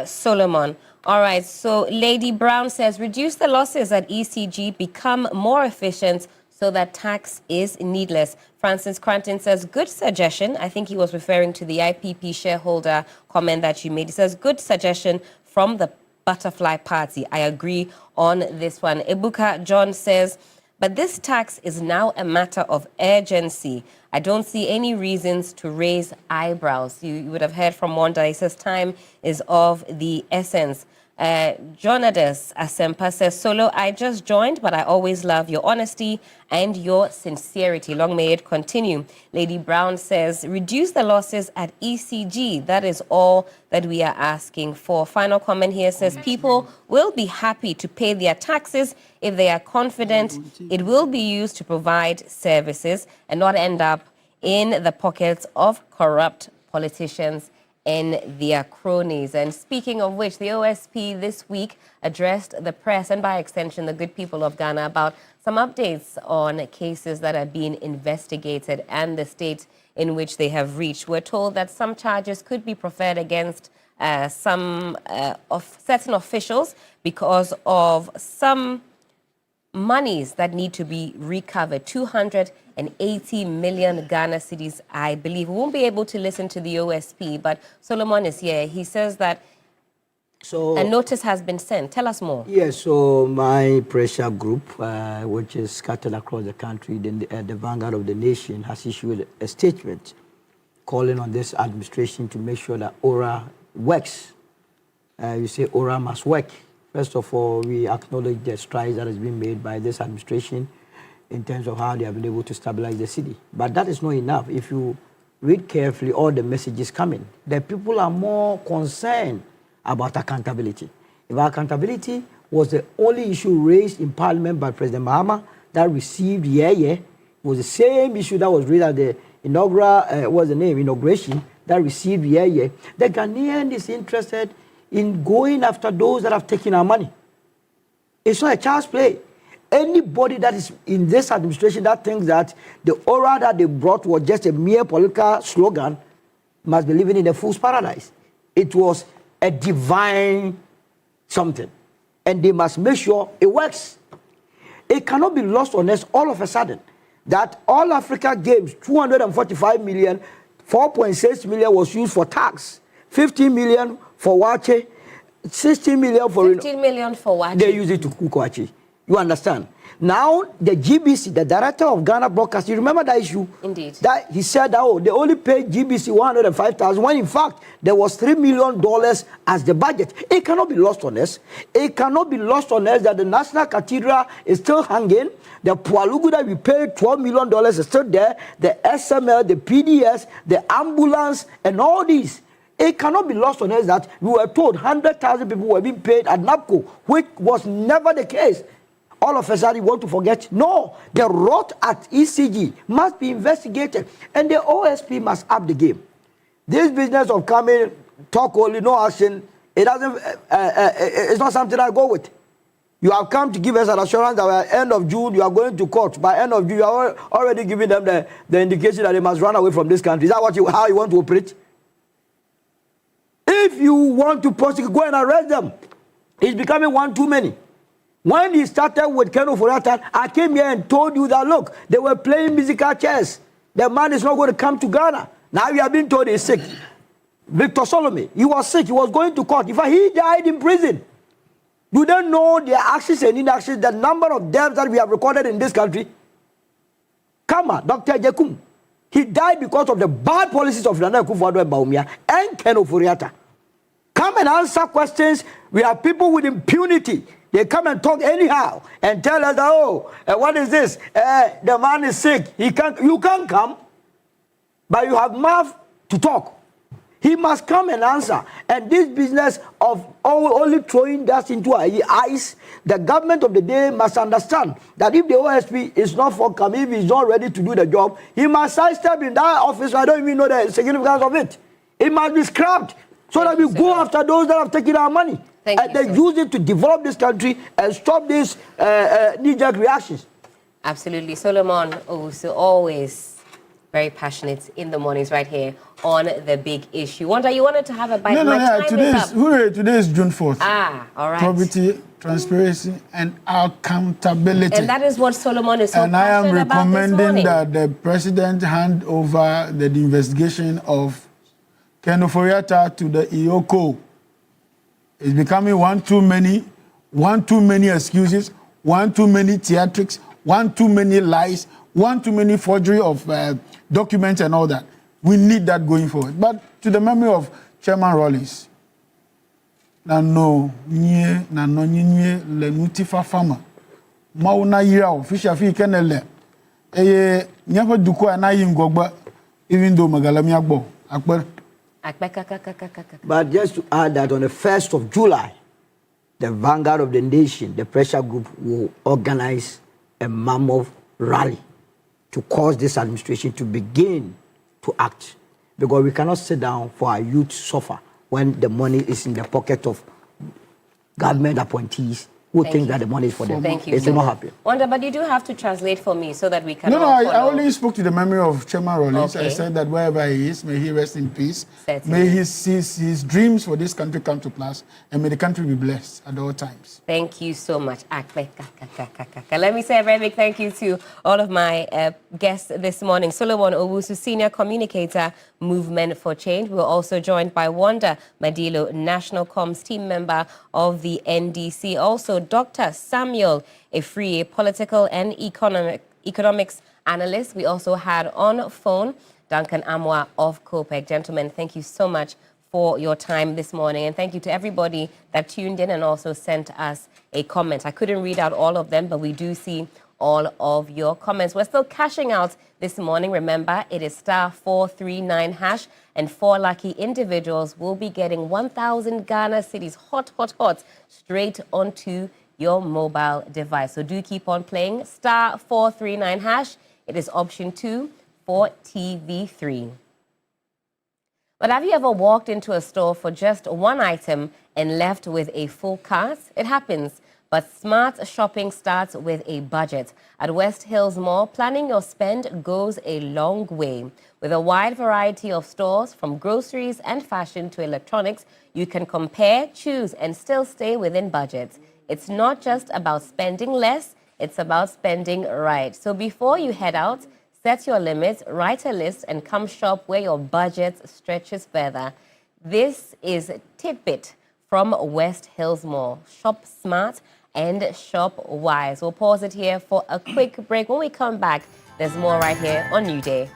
Solomon. All right, so Lady Brown says, reduce the losses at ECG, become more efficient so that tax is needless. Francis Cranton says, good suggestion. I think he was referring to the IPP shareholder comment that you made. He says, good suggestion from the Butterfly Party. I agree on this one. Ebuka John says, but this tax is now a matter of urgency. I don't see any reasons to raise eyebrows. You would have heard from Wanda. He says time is of the essence. Jonadas Asempa says, Solo, I just joined, but I always love your honesty and your sincerity. Long may it continue. Lady Brown says, reduce the losses at ECG. That is all that we are asking for. Final comment here says, people will be happy to pay their taxes if they are confident it will be used to provide services and not end up in the pockets of corrupt politicians and their cronies. And speaking of which, the OSP this week addressed the press and by extension the good people of Ghana about some updates on cases that are being investigated and the state in which they have reached. We're told that some charges could be preferred against some of certain officials because of some monies that need to be recovered, 280 million Ghana cedis, I believe. We won't be able to listen to the OSP, but Solomon is here. He says that a notice has been sent. Tell us more. Yes, so my pressure group, which is scattered across the country, the Vanguard of the Nation, has issued a statement calling on this administration to make sure that ORA works. You say ORA must work. First of all, we acknowledge the strides that has been made by this administration in terms of how they have been able to stabilize the city. But that is not enough. If you read carefully all the messages coming, the people are more concerned about accountability. If accountability was the only issue raised in Parliament by President Mahama that received was the same issue that was raised at the inauguration that received the Ghanaian is interested in going after those that have taken our money. It's not a child's play. Anybody that is in this administration that thinks that the aura that they brought was just a mere political slogan must be living in a fool's paradise. It was a divine something. And they must make sure it works. It cannot be lost on us all of a sudden that all Africa Games, 245 million, 4.6 million was used for tax, 15 million for Wache, 16 million for 15 million for what? They use it to cook wachi. You understand? Now, the GBC, the director of Ghana Broadcast, you remember that issue? Indeed. That he said that, oh, they only paid GBC 105,000, when in fact, there was $3 million as the budget. It cannot be lost on us. It cannot be lost on us that the National Cathedral is still hanging. The Pualugu that we paid $12 million is still there. The SML, the PDS, the ambulance, and all these. It cannot be lost on us that we were told 100,000 people were being paid at NAPCO, which was never the case. All of a sudden, you want to forget? No, the rot at ECG must be investigated, and the OSP must up the game. This business of coming, talk only, no action, it doesn't. It's not something I go with. You have come to give us an assurance that by end of June you are going to court. By end of June, you are already giving them the indication that they must run away from this country. Is that how you want to operate? If you want to prosecute, go and arrest them. It's becoming one too many. When he started with Ken Ofori-Atta, I came here and told you that, look, they were playing musical chairs. The man is not going to come to Ghana. Now you have been told he's sick. Victor Solomon, he was sick. He was going to court. In fact, he died in prison. You don't know their actions and inactions, the number of deaths that we have recorded in this country. Kama, Dr. Jekum, he died because of the bad policies of Nana Akufo-Addo and Bawumia and Ken Ofori-Atta. Come and answer questions. We have people with impunity. They come and talk anyhow and tell us, oh, what is this? The man is sick. You can't come, but you have mouth to talk. He must come and answer. And this business of only throwing dust into our eyes, the government of the day must understand that if the OSP is not forthcoming, if he's not ready to do the job, he must sidestep in that office. I don't even know the significance of it. It must be scrapped so that we go after those that have taken our money. And they use it to develop this country and stop these knee-jerk reactions. Absolutely. Solomon Owusu, always very passionate in the mornings right here on the big issue. Wanda, you wanted to have a bite? Today is June 4th. Ah, all right. Probity, transparency, and accountability. And that is what Solomon is so and I am passionate about this recommending morning. that the president hand over the investigation of Ken Ofori-Atta to the EOCO. It's becoming one too many excuses, one too many theatrics, one too many lies, one too many forgery of documents and all that. We need that going forward. But to the memory of Chairman Rawlings, lenutifa farmer, mauna yirao fisha fi kenele, nyafa duko anayi ngogba, even though magalami agbo, akbar. But just to add that on the 1st of July, the vanguard of the nation, the pressure group, will organize a mammoth rally to cause this administration to begin to act. Because we cannot sit down for our youth to suffer when the money is in the pocket of government appointees who think that the money is for them. Thank you. It will not happen. Wanda, but you do have to translate for me so that we can I only spoke to the memory of Chairman Rawlings. Okay. I said that wherever he is, may he rest in peace. Certainly. May his dreams for this country come to pass, and may the country be blessed at all times. Thank you so much. Let me say a very big thank you to all of my guests this morning. Solomon Owusu, Senior Communicator, Movement for Change. We were also joined by Wanda Madilo, National Comms Team Member of the NDC. Also, Dr. Samuel Efrie, Political and Economics Analyst. We also had on phone Duncan Amwa of COPEC. Gentlemen, thank you so much for your time this morning. And thank you to everybody that tuned in and also sent us a comment. I couldn't read out all of them, but we do see all of your comments. We're still cashing out this morning. Remember, it is *439#, and 4 lucky individuals will be getting 1,000 Ghana cedis, hot, straight onto your mobile device. So do keep on playing. *439#. It is option 2 for TV3. But have you ever walked into a store for just one item and left with a full cart? It happens. But smart shopping starts with a budget. At West Hills Mall, planning your spend goes a long way. With a wide variety of stores, from groceries and fashion to electronics, you can compare, choose, and still stay within budget. It's not just about spending less, it's about spending right. So before you head out, set your limits, write a list, and come shop where your budget stretches further. This is Tidbit from West Hills Mall. Shop smart and shop wise. We'll pause it here for a quick break. When we come back, there's more right here on New Day.